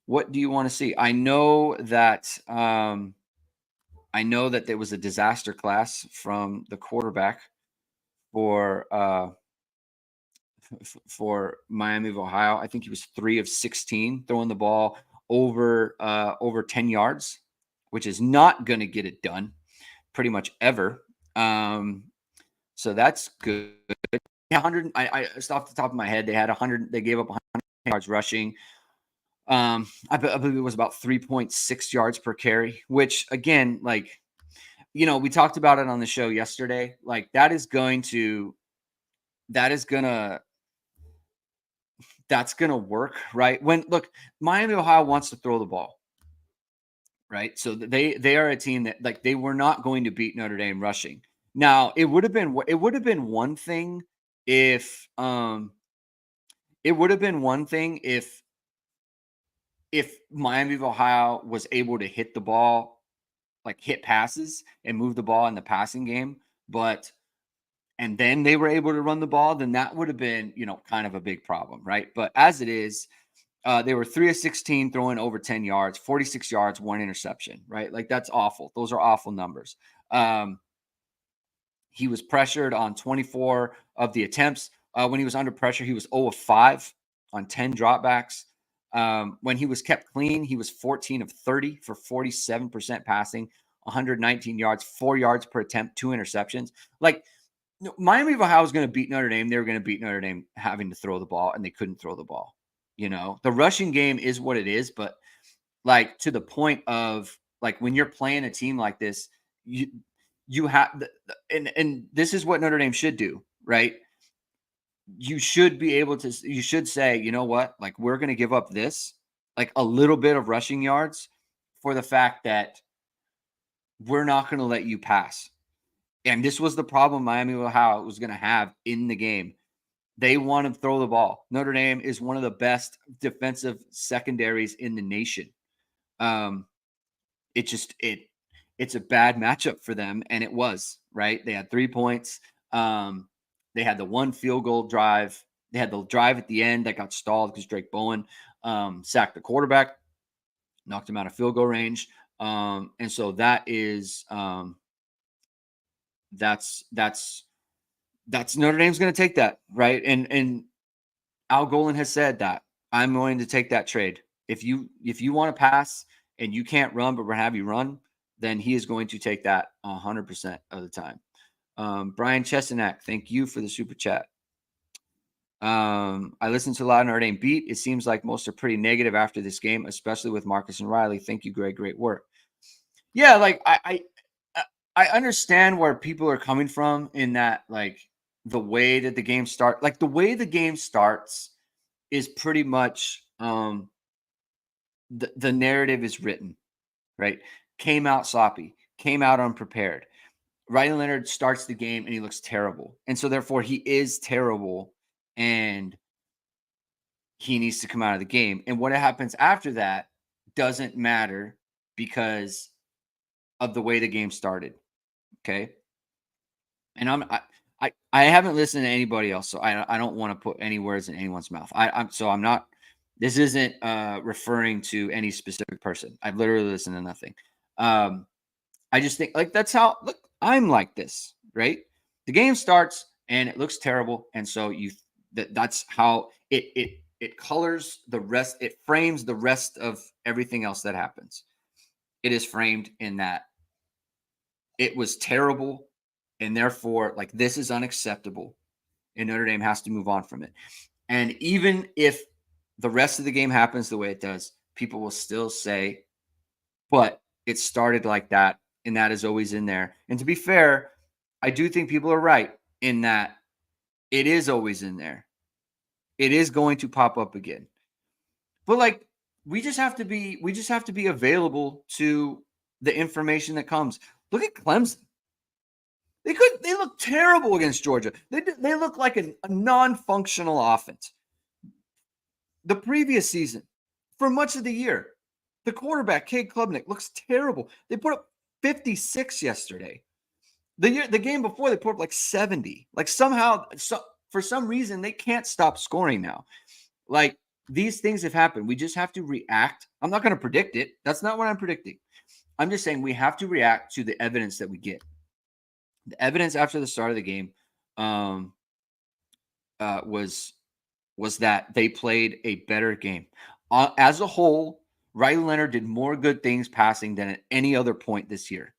What do you want to see? I know that there was a disaster class from the quarterback for Miami of Ohio. I think he was 3 of 16 throwing the ball over 10 yards, which is not going to get it done pretty much ever. So that's good. 100. I off the top of my head, they had 100. They gave up 100 yards rushing. I believe it was about 3.6 yards per carry, which again, like, we talked about it on the show yesterday. Like that's gonna work, right? Miami, Ohio wants to throw the ball, right? So they are a team that, like, they were not going to beat Notre Dame rushing. Now, it would have been one thing if Miami of Ohio was able to hit the ball, like hit passes and move the ball in the passing game, and then they were able to run the ball, then that would have been, kind of a big problem, right? But as it is, they were 3 of 16 throwing over 10 yards, 46 yards, 1 interception, right? Like that's awful. Those are awful numbers. He was pressured on 24 of the attempts. When he was under pressure, he was 0 of 5 on 10 dropbacks. When he was kept clean, he was 14 of 30 for 47% passing, 119 yards, 4 yards per attempt, 2 interceptions. Like, Miami of Ohio was going to beat Notre Dame. They were going to beat Notre Dame having to throw the ball, and they couldn't throw the ball. The rushing game is what it is, but like to the point of like when you're playing a team like this, you have and this is what Notre Dame should do, right? You should be able to. You should say, you know what? Like we're going to give up this, like a little bit of rushing yards, for the fact that we're not going to let you pass. And this was the problem Miami of Ohio was going to have in the game. They want to throw the ball. Notre Dame is one of the best defensive secondaries in the nation. It's a bad matchup for them, and it was, right? They had 3 points. They had the 1 field goal drive. They had the drive at the end that got stalled because Drake Bowen sacked the quarterback, knocked him out of field goal range. And so that is that's Notre Dame's going to take that, right? And Al Golden has said that I'm going to take that trade. If you want to pass and you can't run, but we're have you run, then he is going to take that 100% of the time. Brian Chesenak, thank you for the super chat. I listened to a lot of Notre Dame beat. It seems like most are pretty negative after this game, especially with Marcus and Riley. Thank you, Greg. Great work. Yeah, like I understand where people are coming from in that, like the way that the game starts, like the way the game starts is pretty much the narrative is written, right? Came out sloppy, came out unprepared. Riley Leonard starts the game and he looks terrible. And so therefore he is terrible and he needs to come out of the game. And what happens after that doesn't matter because of the way the game started. Okay. And I haven't listened to anybody else, so I don't want to put any words in anyone's mouth. I'm not. This isn't referring to any specific person. I've literally listened to nothing. I just think like that's how look. I'm like this, right? The game starts and it looks terrible, and so that's how it colors the rest. It frames the rest of everything else that happens. It is framed in that it was terrible, and therefore, like this is unacceptable, and Notre Dame has to move on from it. And even if the rest of the game happens the way it does, people will still say, but it started like that, and that is always in there. And to be fair, I do think people are right in that it is always in there. It is going to pop up again. But like we just have to be available to the information that comes. Look at Clemson. They look terrible against Georgia. They look like a non-functional offense. The previous season, for much of the year, the quarterback, Cade Klubnik, looks terrible. They put up 56 yesterday. The game before, they put up like 70. Like somehow, for some reason, they can't stop scoring now. Like these things have happened. We just have to react. I'm not going to predict it. That's not what I'm predicting. I'm just saying we have to react to the evidence that we get. The evidence after the start of the game was that they played a better game. As a whole, Riley Leonard did more good things passing than at any other point this year.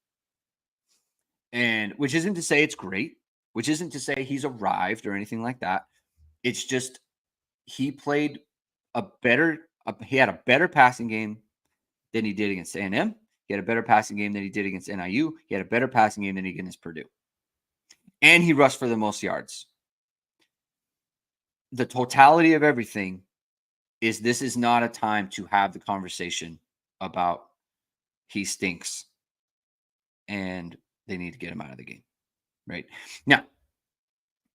And which isn't to say it's great, which isn't to say he's arrived or anything like that. It's just he played he had a better passing game than he did against A&M. He had a better passing game than he did against NIU. He had a better passing game than he did against Purdue. And he rushed for the most yards. The totality of everything is this is not a time to have the conversation about he stinks and they need to get him out of the game, right? Now,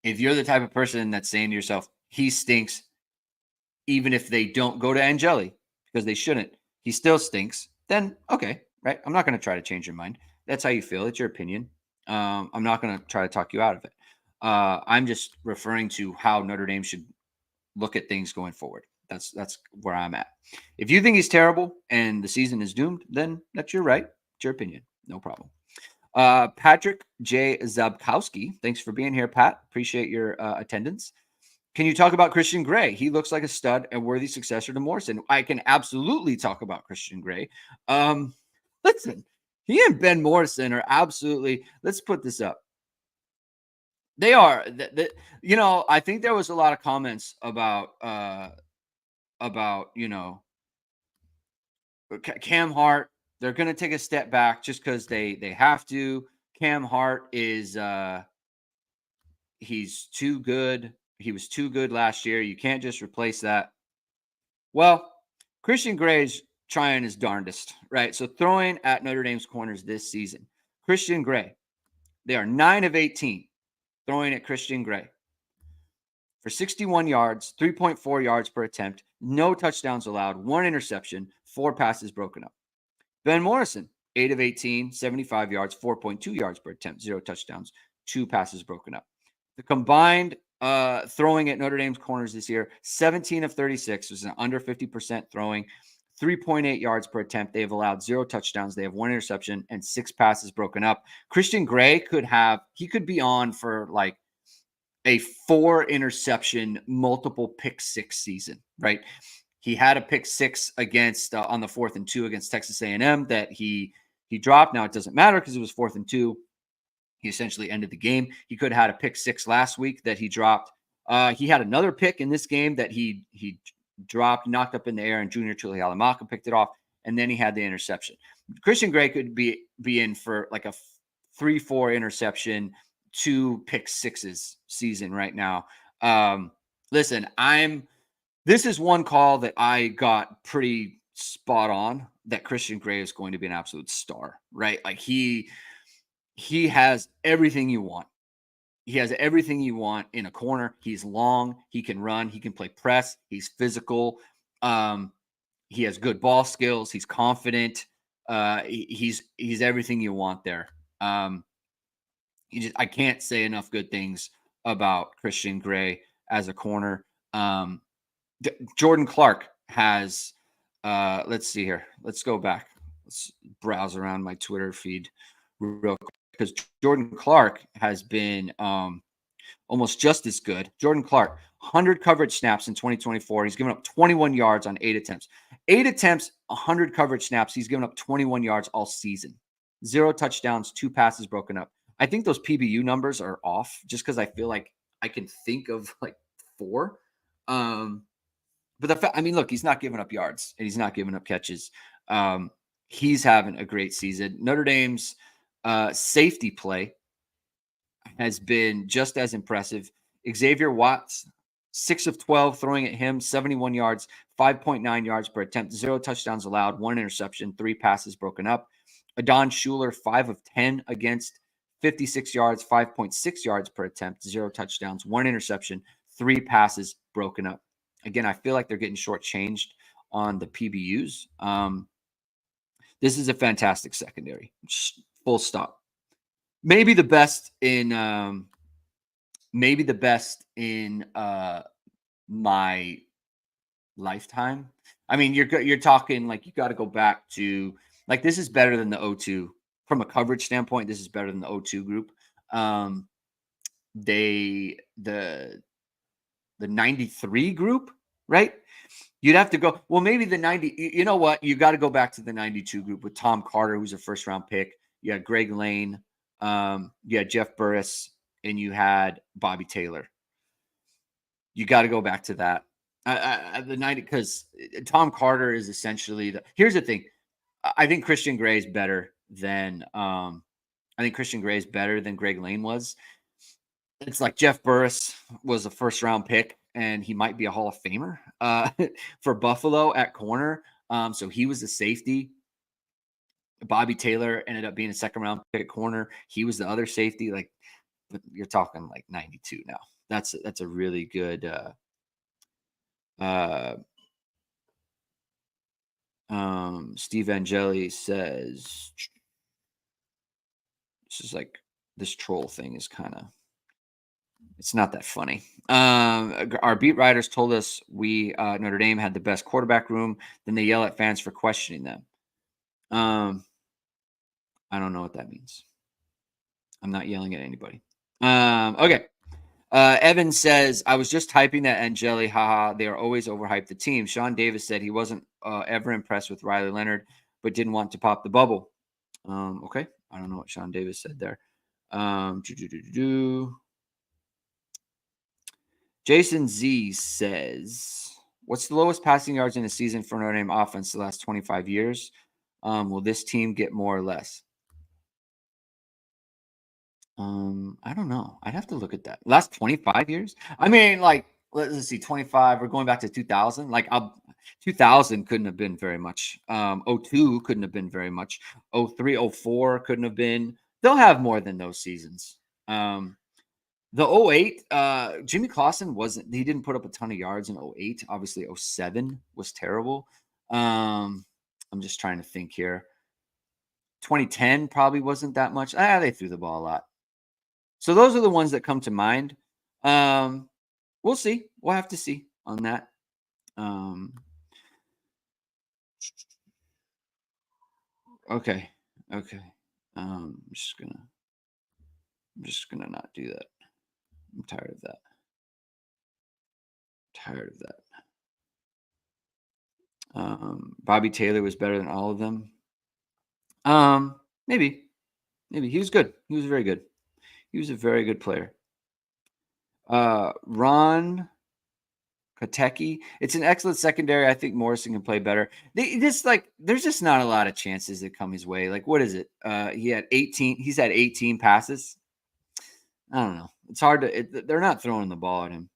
if you're the type of person that's saying to yourself, he stinks, even if they don't go to Angeli, because they shouldn't, he still stinks, then okay, right? I'm not going to try to change your mind. That's how you feel. It's your opinion. I'm not going to try to talk you out of it. I'm just referring to how Notre Dame should look at things going forward. That's where I'm at. If you think he's terrible and the season is doomed, then that's your right. It's your opinion. No problem. Patrick J. Zabkowski. Thanks for being here, Pat. Appreciate your attendance. Can you talk about Christian Gray? He looks like a stud and worthy successor to Morrison. I can absolutely talk about Christian Gray. Listen, he and Ben Morrison are absolutely, let's put this up. They are, I think there was a lot of comments about, Cam Hart. They're going to take a step back just because they have to. Cam Hart is, he's too good. He was too good last year. You can't just replace that. Well, Christian Gray's trying his darndest, right? So throwing at Notre Dame's corners this season. Christian Gray, they are 9 of 18 throwing at Christian Gray for 61 yards, 3.4 yards per attempt, no touchdowns allowed, 1 interception, 4 passes broken up. Ben Morrison, 8 of 18, 75 yards, 4.2 yards per attempt, 0 touchdowns, 2 passes broken up. The combined throwing at Notre Dame's corners this year, 17 of 36, was an under 50% throwing, 3.8 yards per attempt. They have allowed 0 touchdowns. They have 1 interception and 6 passes broken up. Christian Gray could be on for like a 4 interception, multiple pick 6 season, right? He had a pick 6 against on the 4th and 2 against Texas A&M that he dropped. Now it doesn't matter because it was 4th and 2. He essentially ended the game. He could have had a pick 6 last week that he dropped. He had another pick in this game that he dropped, knocked up in the air, and Junior Tuihalamaka picked it off, and then he had the interception. Christian Gray could be in for like a 3-4 interception, 2 pick 6s season right now. Listen, this is one call that I got pretty spot on, that Christian Gray is going to be an absolute star, right? Like he he has everything you want. He has everything you want in a corner. He's long. He can run. He can play press. He's physical. Um, he has good ball skills. He's confident. He's everything you want there. Um, I can't say enough good things about Christian Gray as a corner. Um, Jordan Clark has. Let's see here. Let's go back. Let's browse around my Twitter feed real quick because Jordan Clark has been almost just as good. Jordan Clark, 100 coverage snaps in 2024. He's given up 21 yards on 8 attempts. 8 attempts, 100 coverage snaps. He's given up 21 yards all season. 0 touchdowns, 2 passes broken up. I think those PBU numbers are off just because I feel like I can think of like 4. But I mean, look, he's not giving up yards and he's not giving up catches. He's having a great season. Notre Dame's safety play has been just as impressive. Xavier Watts, 6 of 12 throwing at him, 71 yards, 5.9 yards per attempt, 0 touchdowns allowed, 1 interception, 3 passes broken up. Adon Schuler, 5 of 10 against, 56 yards, 5.6 yards per attempt, 0 touchdowns, 1 interception, 3 passes broken up. Again, I feel like they're getting shortchanged on the PBUs. This is a fantastic secondary. Full stop. Maybe the best in my lifetime. I mean, you're talking like you got to go back to like this is better than the O2 from a coverage standpoint. This is better than the O2 group. The 93 group, right? You'd have to go. Well, maybe the 90. You know what? You got to go back to the 92 group with Tom Carter, who's a first round pick. You had Greg Lane. You had Jeff Burris, and you had Bobby Taylor. You got to go back to that. The 90 because Tom Carter is essentially the. Here's the thing. I think Christian Gray is better than. Greg Lane was. It's like Jeff Burris was a first round pick and he might be a Hall of Famer for Buffalo at corner. So he was a safety. Bobby Taylor ended up being a second round pick at corner. He was the other safety. Like, but you're talking like 92 now. That's a really good. Steve Angeli says this is like this troll thing is kind of. It's not that funny. Our beat writers told us we Notre Dame had the best quarterback room. Then they yell at fans for questioning them. I don't know what that means. I'm not yelling at anybody. Okay. Evan says, I was just typing that Angeli, haha, they are always overhyped the team. Sean Davis said he wasn't ever impressed with Riley Leonard, but didn't want to pop the bubble. Okay. I don't know what Sean Davis said there. Jason Z says, what's the lowest passing yards in a season for Notre Dame offense the last 25 years? Will this team get more or less? I don't know. I'd have to look at that. Last 25 years? I mean, like, let's see, 25. We're going back to 2000. Like, 2000 couldn't have been very much. 02 couldn't have been very much. 03, 04 couldn't have been. They'll have more than those seasons. The 08, Jimmy Clausen he didn't put up a ton of yards in 08. Obviously, 07 was terrible. I'm just trying to think here. 2010 probably wasn't that much. They threw the ball a lot. So those are the ones that come to mind. We'll see. We'll have to see on that. Okay. I'm just gonna not do that. I'm tired of that. Bobby Taylor was better than all of them. Maybe he was good. He was very good. He was a very good player. Ron Kateki. It's an excellent secondary. I think Morrison can play better. There's just not a lot of chances that come his way. Like, what is it? He's had 18 passes. I don't know. It's hard to. They're not throwing the ball at him.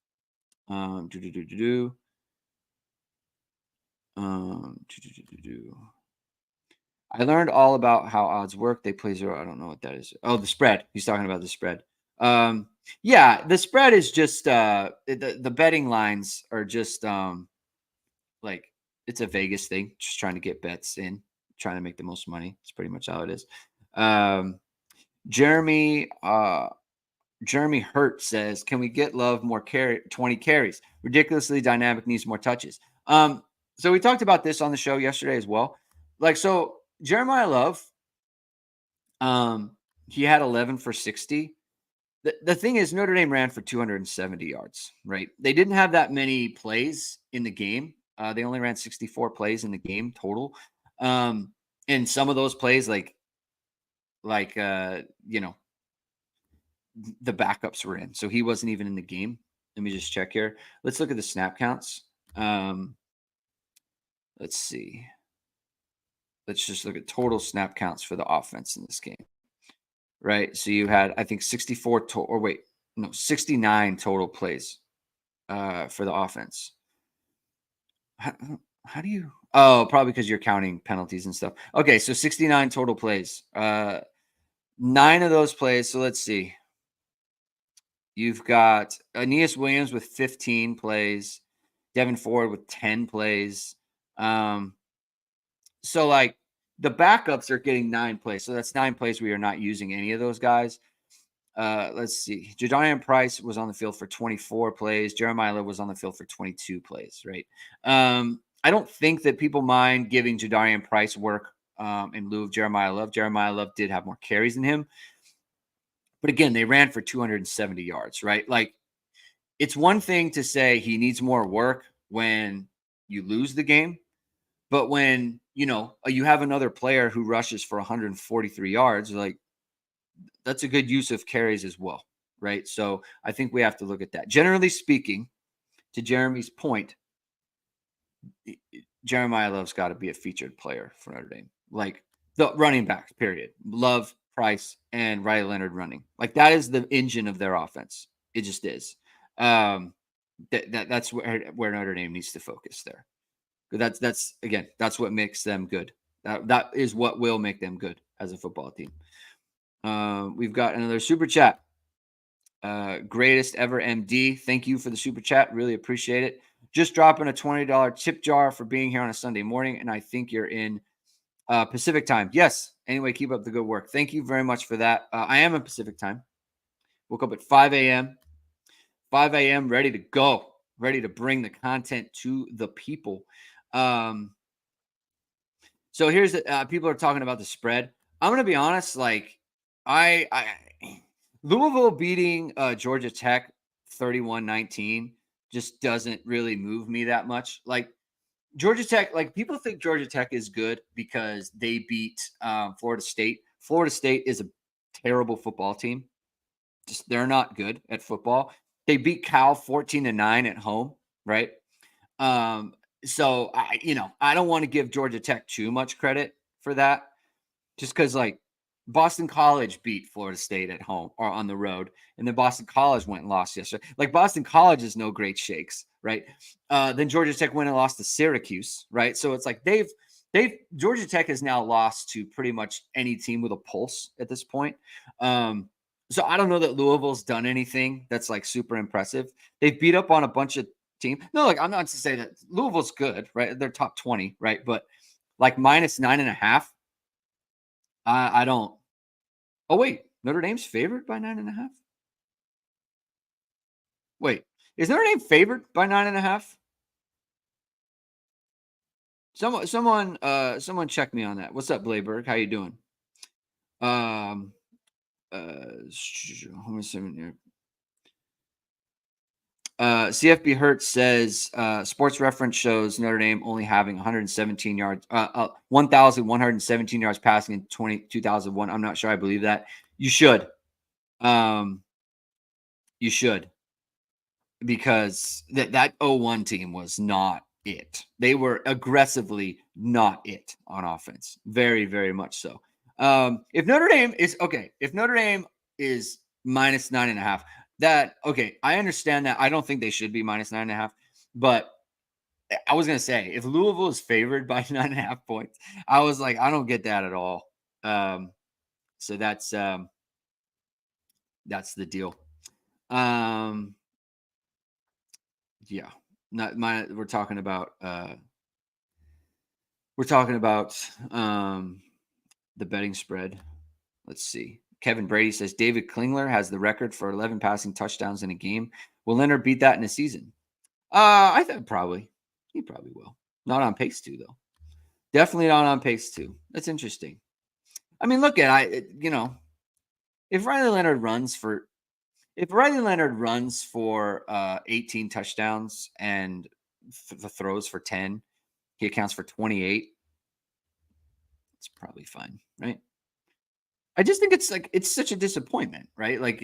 I learned all about how odds work. They play zero. I don't know what that is. Oh, the spread. He's talking about the spread. Yeah, the spread is just the betting lines are just like it's a Vegas thing, just trying to get bets in, trying to make the most money. It's pretty much how it is. Um, Jeremy Jeremy Hurt says, "Can we get Love more 20 carries? Ridiculously dynamic, needs more touches." So we talked about this on the show yesterday as well. Like, so Jeremiah Love, he had 11 for 60. The thing is, Notre Dame ran for 270 yards, right? They didn't have that many plays in the game. They only ran 64 plays in the game total. And some of those plays, you know, the backups were in. So he wasn't even in the game. Let me just check here. Let's look at the snap counts. Let's see. Let's just look at total snap counts for the offense in this game. Right. So you had, I think, 64 or wait, no, 69 total plays for the offense. How do you? Oh, probably because you're counting penalties and stuff. Okay, so 69 total plays. 9 of those plays. So let's see. You've got Aeneas Williams with 15 plays, Devin Ford with 10 plays. So like the backups are getting 9 plays. So that's 9 plays where you're not using any of those guys. Let's see. Jadarian Price was on the field for 24 plays. Jeremiah Love was on the field for 22 plays, right? I don't think that people mind giving Jadarian Price work in lieu of Jeremiah Love. Jeremiah Love did have more carries than him. But again, they ran for 270 yards, right? Like, it's one thing to say he needs more work when you lose the game. But when, you have another player who rushes for 143 yards, like, that's a good use of carries as well, right? So I think we have to look at that. Generally speaking, to Jeremy's point, Jeremiah Love's got to be a featured player for Notre Dame. Like, the running backs, period. Love, Price, and Leonard running. Like, that is the engine of their offense. It just is. That's where Notre Dame needs to focus there. That's what makes them good. That is what will make them good as a football team. We've got another super chat. Greatest ever MD. Thank you for the super chat. Really appreciate it. Just dropping a $20 tip jar for being here on a Sunday morning. And I think you're in Pacific time. Yes. Anyway, keep up the good work. Thank you very much for that. I am in Pacific time. Woke up at 5 a.m. 5 a.m. ready to go. Ready to bring the content to the people. So here's people are talking about the spread. I'm going to be honest. Like, Louisville beating Georgia Tech 31-19 just doesn't really move me that much. Like, Georgia Tech, like, people think Georgia Tech is good because they beat Florida State. Florida State is a terrible football team. Just, they're not good at football. They beat Cal 14-9 at home, right? So I don't want to give Georgia Tech too much credit for that, just because, like, Boston College beat Florida State at home or on the road, and then Boston College went and lost yesterday. Like, Boston College is no great shakes, right? Then Georgia Tech went and lost to Syracuse, right? So it's like Georgia Tech has now lost to pretty much any team with a pulse at this point. So I don't know that Louisville's done anything that's like super impressive. They've beat up on a bunch of teams. No, like, I'm not to say that Louisville's good, right? They're top 20, right? But like -9.5. I don't. Oh, wait. Notre Dame's favored by 9.5? Wait. Is Notre Dame favored by 9.5? Someone check me on that. What's up, Blayberg? How you doing? CFB Hertz says Sports Reference shows Notre Dame only having 117 yards, 1,117 yards passing in 2001. I'm not sure I believe that. You should. You should. Because that 01 team was not it. They were aggressively not it on offense. Very, very much so. If Notre Dame is -9.5, I understand that. I don't think they should be -9.5, but I was gonna say if Louisville is favored by 9.5 points, I was like, I don't get that at all. Um, so that's the deal. Um, yeah, not my. We're talking about the betting spread. Let's see. Kevin Brady says David Klingler has the record for 11 passing touchdowns in a game. Will Leonard beat that in a season? I think probably. He probably will. Not on pace to though. Definitely not on pace to. That's interesting. I mean, look at if Riley Leonard runs for 18 touchdowns and throws for 10, he accounts for 28. It's probably fine, right? I just think it's such a disappointment, right? Like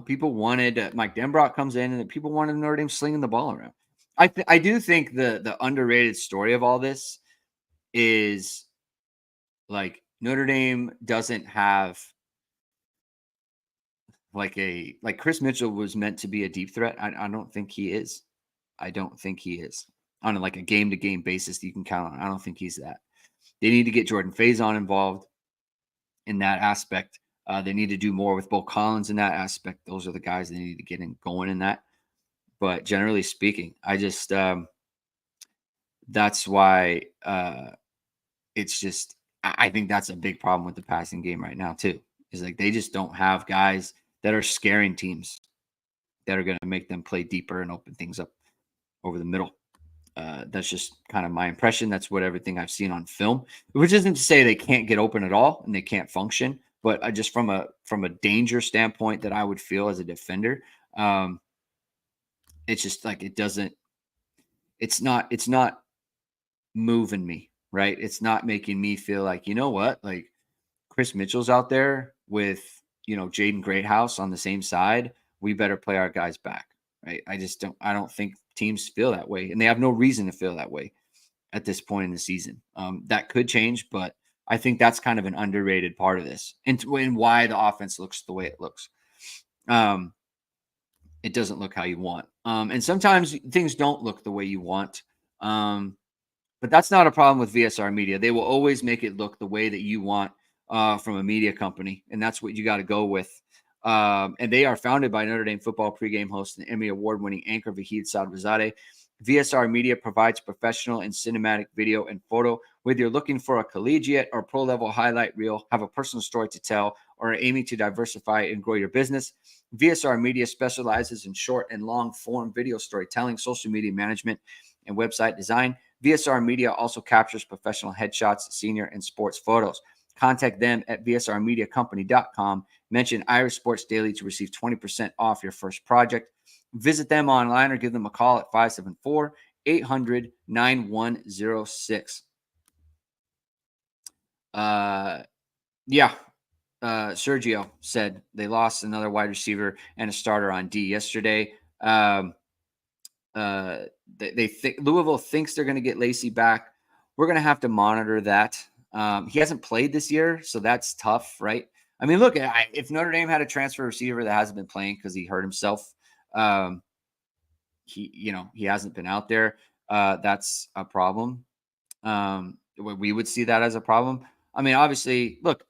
people wanted Mike Denbrock comes in and people wanted Notre Dame slinging the ball around. I do think the underrated story of all this is like Notre Dame doesn't have like Chris Mitchell was meant to be a deep threat. I don't think he is. I don't think he is on like a game to game basis that you can count on. I don't think he's that. They need to get Jordan Faison involved in that aspect. They need to do more with Bo Collins in that aspect. Those are the guys they need to get in going in that. But generally speaking, I just that's why it's just I think that's a big problem with the passing game right now too. Is like they just don't have guys that are scaring teams that are going to make them play deeper and open things up over the middle. That's just kind of my impression. That's what everything I've seen on film, which isn't to say they can't get open at all and they can't function. But I just from a danger standpoint that I would feel as a defender, it's just like it doesn't. It's not moving me right. It's not making me feel like what like Chris Mitchell's out there with Jaden Greathouse on the same side. We better play our guys back, right? I don't think teams feel that way, and they have no reason to feel that way at this point in the season. That could change, but I think that's kind of an underrated part of this, and why the offense looks the way it looks. It doesn't look how you want, and sometimes things don't look the way you want. But that's not a problem with VSR Media. They will always make it look the way that you want from a media company, and that's what you got to go with. And they are founded by Notre Dame football pregame host and Emmy award-winning anchor Vahid Sadrazadeh. VSR Media provides professional and cinematic video and photo. Whether you're looking for a collegiate or pro-level highlight reel, have a personal story to tell, or are aiming to diversify and grow your business, VSR Media specializes in short and long-form video storytelling, social media management, and website design. VSR Media also captures professional headshots, senior, and sports photos. Contact them at vsrmediacompany.com. Mention Irish Sports Daily to receive 20% off your first project. Visit them online or give them a call at 574-800-9106. Sergio said they lost another wide receiver and a starter on D yesterday. They think Louisville thinks they're going to get Lacey back. We're going to have to monitor that. He hasn't played this year, so that's tough, right? I mean, look, if Notre Dame had a transfer receiver that hasn't been playing because he hurt himself, he hasn't been out there. That's a problem. We would see that as a problem. I mean, obviously, look,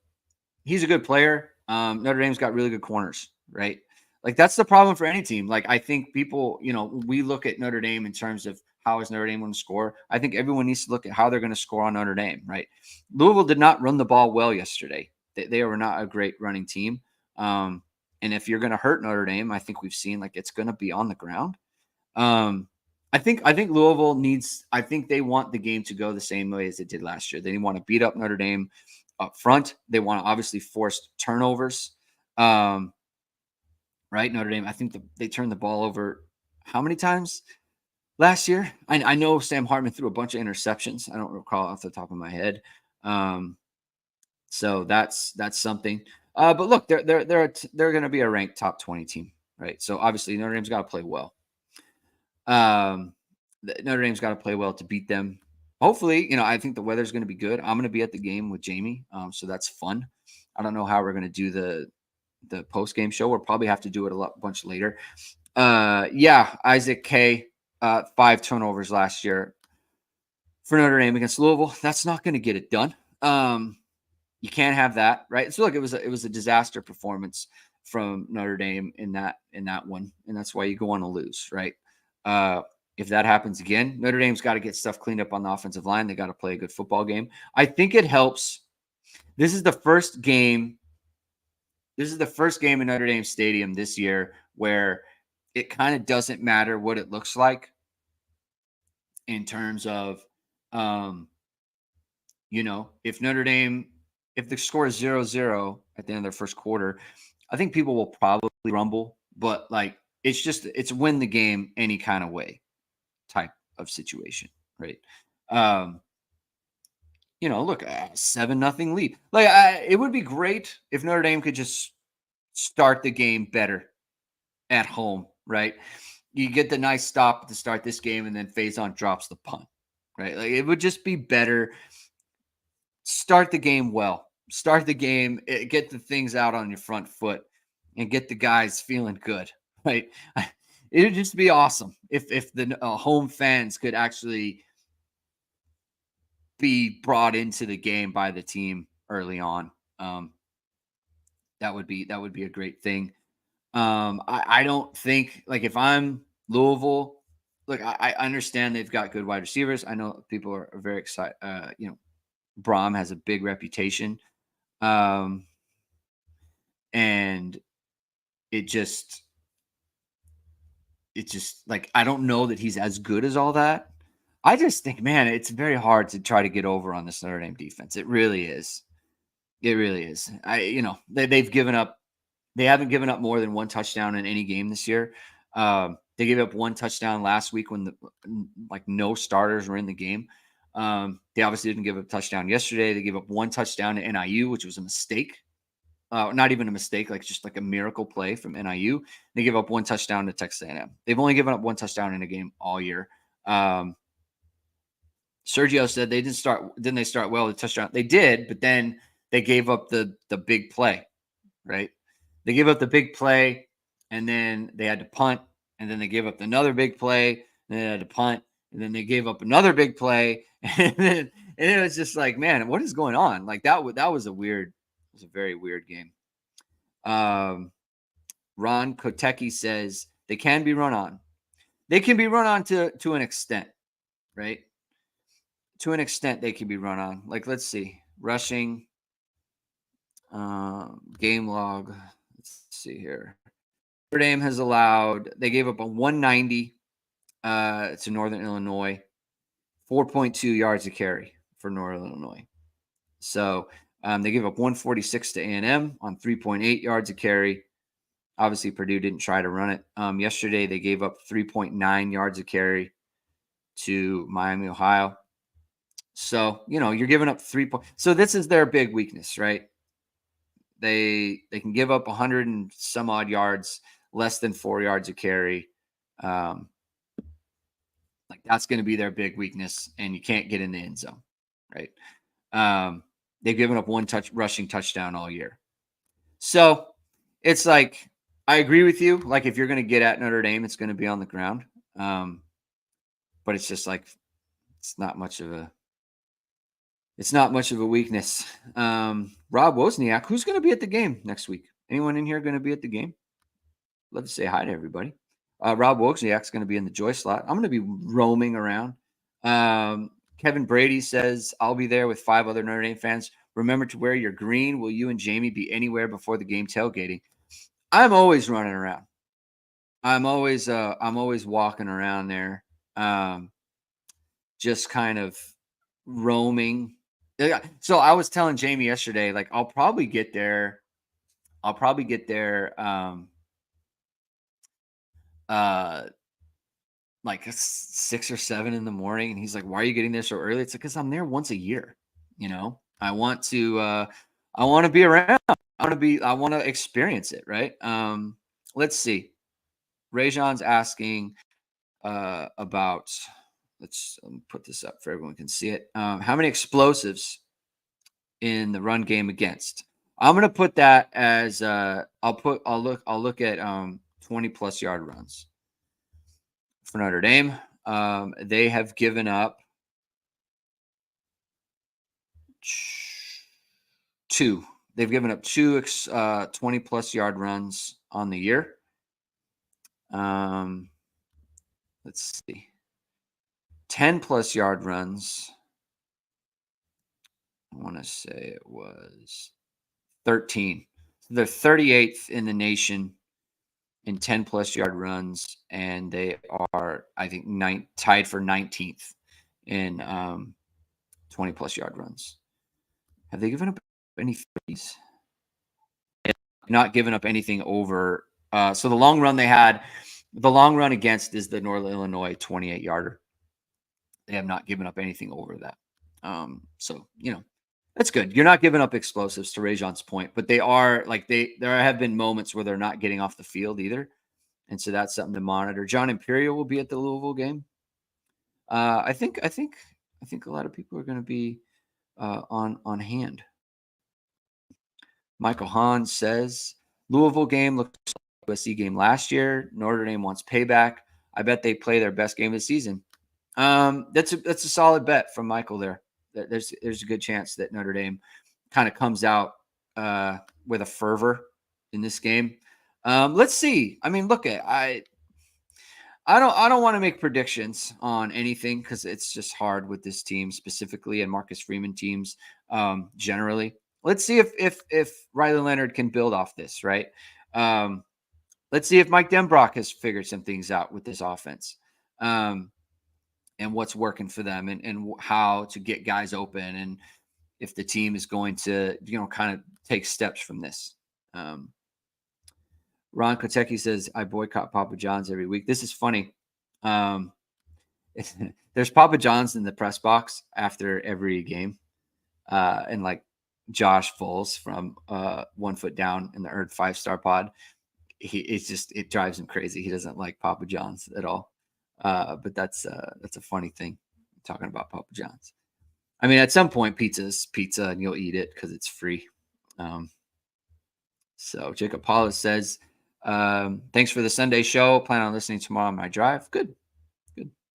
he's a good player. Notre Dame's got really good corners, right? Like that's the problem for any team. Like I think people, we look at Notre Dame in terms of how is Notre Dame going to score. I think everyone needs to look at how they're going to score on Notre Dame, right? Louisville did not run the ball well yesterday. They were not a great running team. And if you're going to hurt Notre Dame, I think we've seen like it's going to be on the ground. I think Louisville needs. I think they want the game to go the same way as it did last year. They want to beat up Notre Dame up front. They want to obviously force turnovers. Right, Notre Dame. I think they turned the ball over how many times last year? I know Sam Hartman threw a bunch of interceptions. I don't recall off the top of my head. So that's something. But look, they're going to be a ranked top 20 team, right? So obviously Notre Dame's got to play well. Notre Dame's got to play well to beat them. Hopefully, I think the weather's going to be good. I'm going to be at the game with Jamie, so that's fun. I don't know how we're going to do the post game show. We'll probably have to do it a bunch later. Isaac K, 5 turnovers last year. for Notre Dame against Louisville. That's not going to get it done. You can't have that, right? So look, it was a disaster performance from Notre Dame in that one, and that's why you go on to lose, right? If that happens again, Notre Dame's got to get stuff cleaned up on the offensive line. They got to play a good football game. I think it helps. This is the first game. This is the first game in Notre Dame Stadium this year where it kind of doesn't matter what it looks like in terms of, if Notre Dame, if the score is 0-0 at the end of their first quarter, I think people will probably rumble, but like it's win the game any kind of way type of situation, right? Look, 7-0 lead. Like it would be great if Notre Dame could just start the game better at home, right? You get the nice stop to start this game, and then Faison drops the punt, right? Like it would just be better. Start the game well. Start the game, get the things out on your front foot, and get the guys feeling good, right? It would just be awesome if the home fans could actually be brought into the game by the team early on. That would be a great thing. I don't think, like, if I'm Louisville, look, I understand they've got good wide receivers. I know people are very excited. Braum has a big reputation. And it just like, I don't know that he's as good as all that. I just think, man, it's very hard to try to get over on this Notre Dame defense. It really is. It really is. They've given up. They haven't given up more than one touchdown in any game this year. They gave up one touchdown last week when no starters were in the game. They obviously didn't give up a touchdown yesterday. They gave up one touchdown to NIU, which was a mistake. Not even a mistake, like just like a miracle play from NIU. They give up one touchdown to Texas A&M. They've only given up one touchdown in a game all year. Sergio said they didn't they start well with touchdown? They did, but then they gave up the big play, right? They gave up the big play, and then they had to punt, and then they gave up another big play, and they had to punt, and then they gave up another big play, and it was just like, man, what is going on? Like that was a very weird game. Ron Kotecki says they can be run on. They can be run on to an extent, right? To an extent, they can be run on. Like, let's see, rushing, game log. Let's see here. Notre Dame has allowed. They gave up a 190 to Northern Illinois, 4.2 yards a carry for Northern Illinois. So they gave up 146 to A&M on 3.8 yards a carry. Obviously, Purdue didn't try to run it. Yesterday, they gave up 3.9 yards a carry to Miami, Ohio. So, you're giving up 3 points. So this is their big weakness, right? They can give up 100 and some odd yards, less than 4 yards a carry. Like that's going to be their big weakness, and you can't get in the end zone, right? They've given up one rushing touchdown all year. So it's like, I agree with you. Like, if you're going to get at Notre Dame, it's going to be on the ground. But it's just like, it's not much of a weakness. Rob Wozniak, who's going to be at the game next week? Anyone in here going to be at the game? Love to say hi to everybody. Rob Wozniak's going to be in the joy slot. I'm going to be roaming around. Kevin Brady says, I'll be there with 5 other Notre Dame fans. Remember to wear your green. Will you and Jamie be anywhere before the game tailgating? I'm always running around. I'm always walking around there. Just kind of roaming. So I was telling Jamie yesterday, like, I'll probably get there like 6 or 7 in the morning, and he's like, why are you getting there so early? It's like, because I'm there once a year. I want to be around. I want to experience it, right? Let's see. Rajon's asking about, let's put this up for everyone can see it. How many explosives in the run game against? I'm going to put that as I'll look at 20 plus yard runs for Notre Dame. They have given up 2. They've given up 2 20-plus yard runs on the year. Let's see. 10-plus yard runs. I want to say it was 13. They're 38th in the nation in 10-plus yard runs, and they are, I think, tied for 19th in 20-plus yard runs. Have they given up any 30s? Not given up anything over. So the long run they had, the long run against is the Northern Illinois 28-yarder. They have not given up anything over that. So, that's good. You're not giving up explosives, to Rajon's point, but they are like there have been moments where they're not getting off the field either. And so that's something to monitor. John Imperial will be at the Louisville game. I think a lot of people are going to be on hand. Michael Hahn says Louisville game looks like USC game last year. Notre Dame wants payback. I bet they play their best game of the season. That's a solid bet from Michael there. There's a good chance that Notre Dame kind of comes out with a fervor in this game. Let's see. I mean, look, I don't want to make predictions on anything because it's just hard with this team specifically and Marcus Freeman teams generally. Let's see if Riley Leonard can build off this, right? Let's see if Mike Denbrock has figured some things out with this offense. And what's working for them and how to get guys open and if the team is going to, kind of take steps from this. Ron Kotecki says, I boycott Papa John's every week. This is funny. There's Papa John's in the press box after every game. And like Josh Foles from 1 Foot Down in the Earned 5-Star pod. It drives him crazy. He doesn't like Papa John's at all. But that's a funny thing talking about Papa John's. I mean, at some point, pizza's pizza, and you'll eat it because it's free. So Jacob Paulus says, "Thanks for the Sunday show. Plan on listening tomorrow on my drive." Good.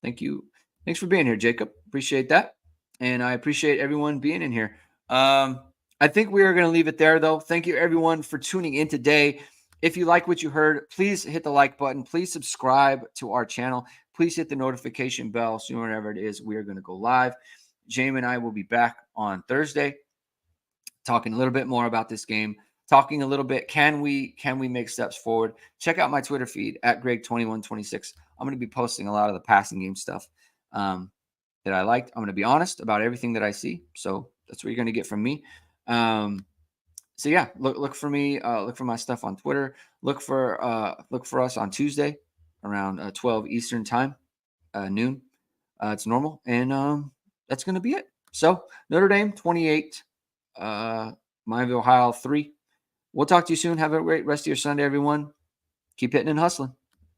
Thank you. Thanks for being here, Jacob. Appreciate that, and I appreciate everyone being in here. I think we are going to leave it there, though. Thank you, everyone, for tuning in today. If you like what you heard, please hit the like button. Please subscribe to our channel. Please hit the notification bell so whenever it is we are going to go live. Jamie and I will be back on Thursday talking a little bit more about this game, talking a little bit, can we make steps forward? Check out my Twitter feed at Greg2126. I'm going to be posting a lot of the passing game stuff that I liked. I'm going to be honest about everything that I see. So that's what you're going to get from me. So yeah, look for me. Look for my stuff on Twitter. Look for us on Tuesday around 12 Eastern time, noon. It's normal, and that's going to be it. So Notre Dame 28, Miami, Ohio 3. We'll talk to you soon. Have a great rest of your Sunday, everyone. Keep hitting and hustling.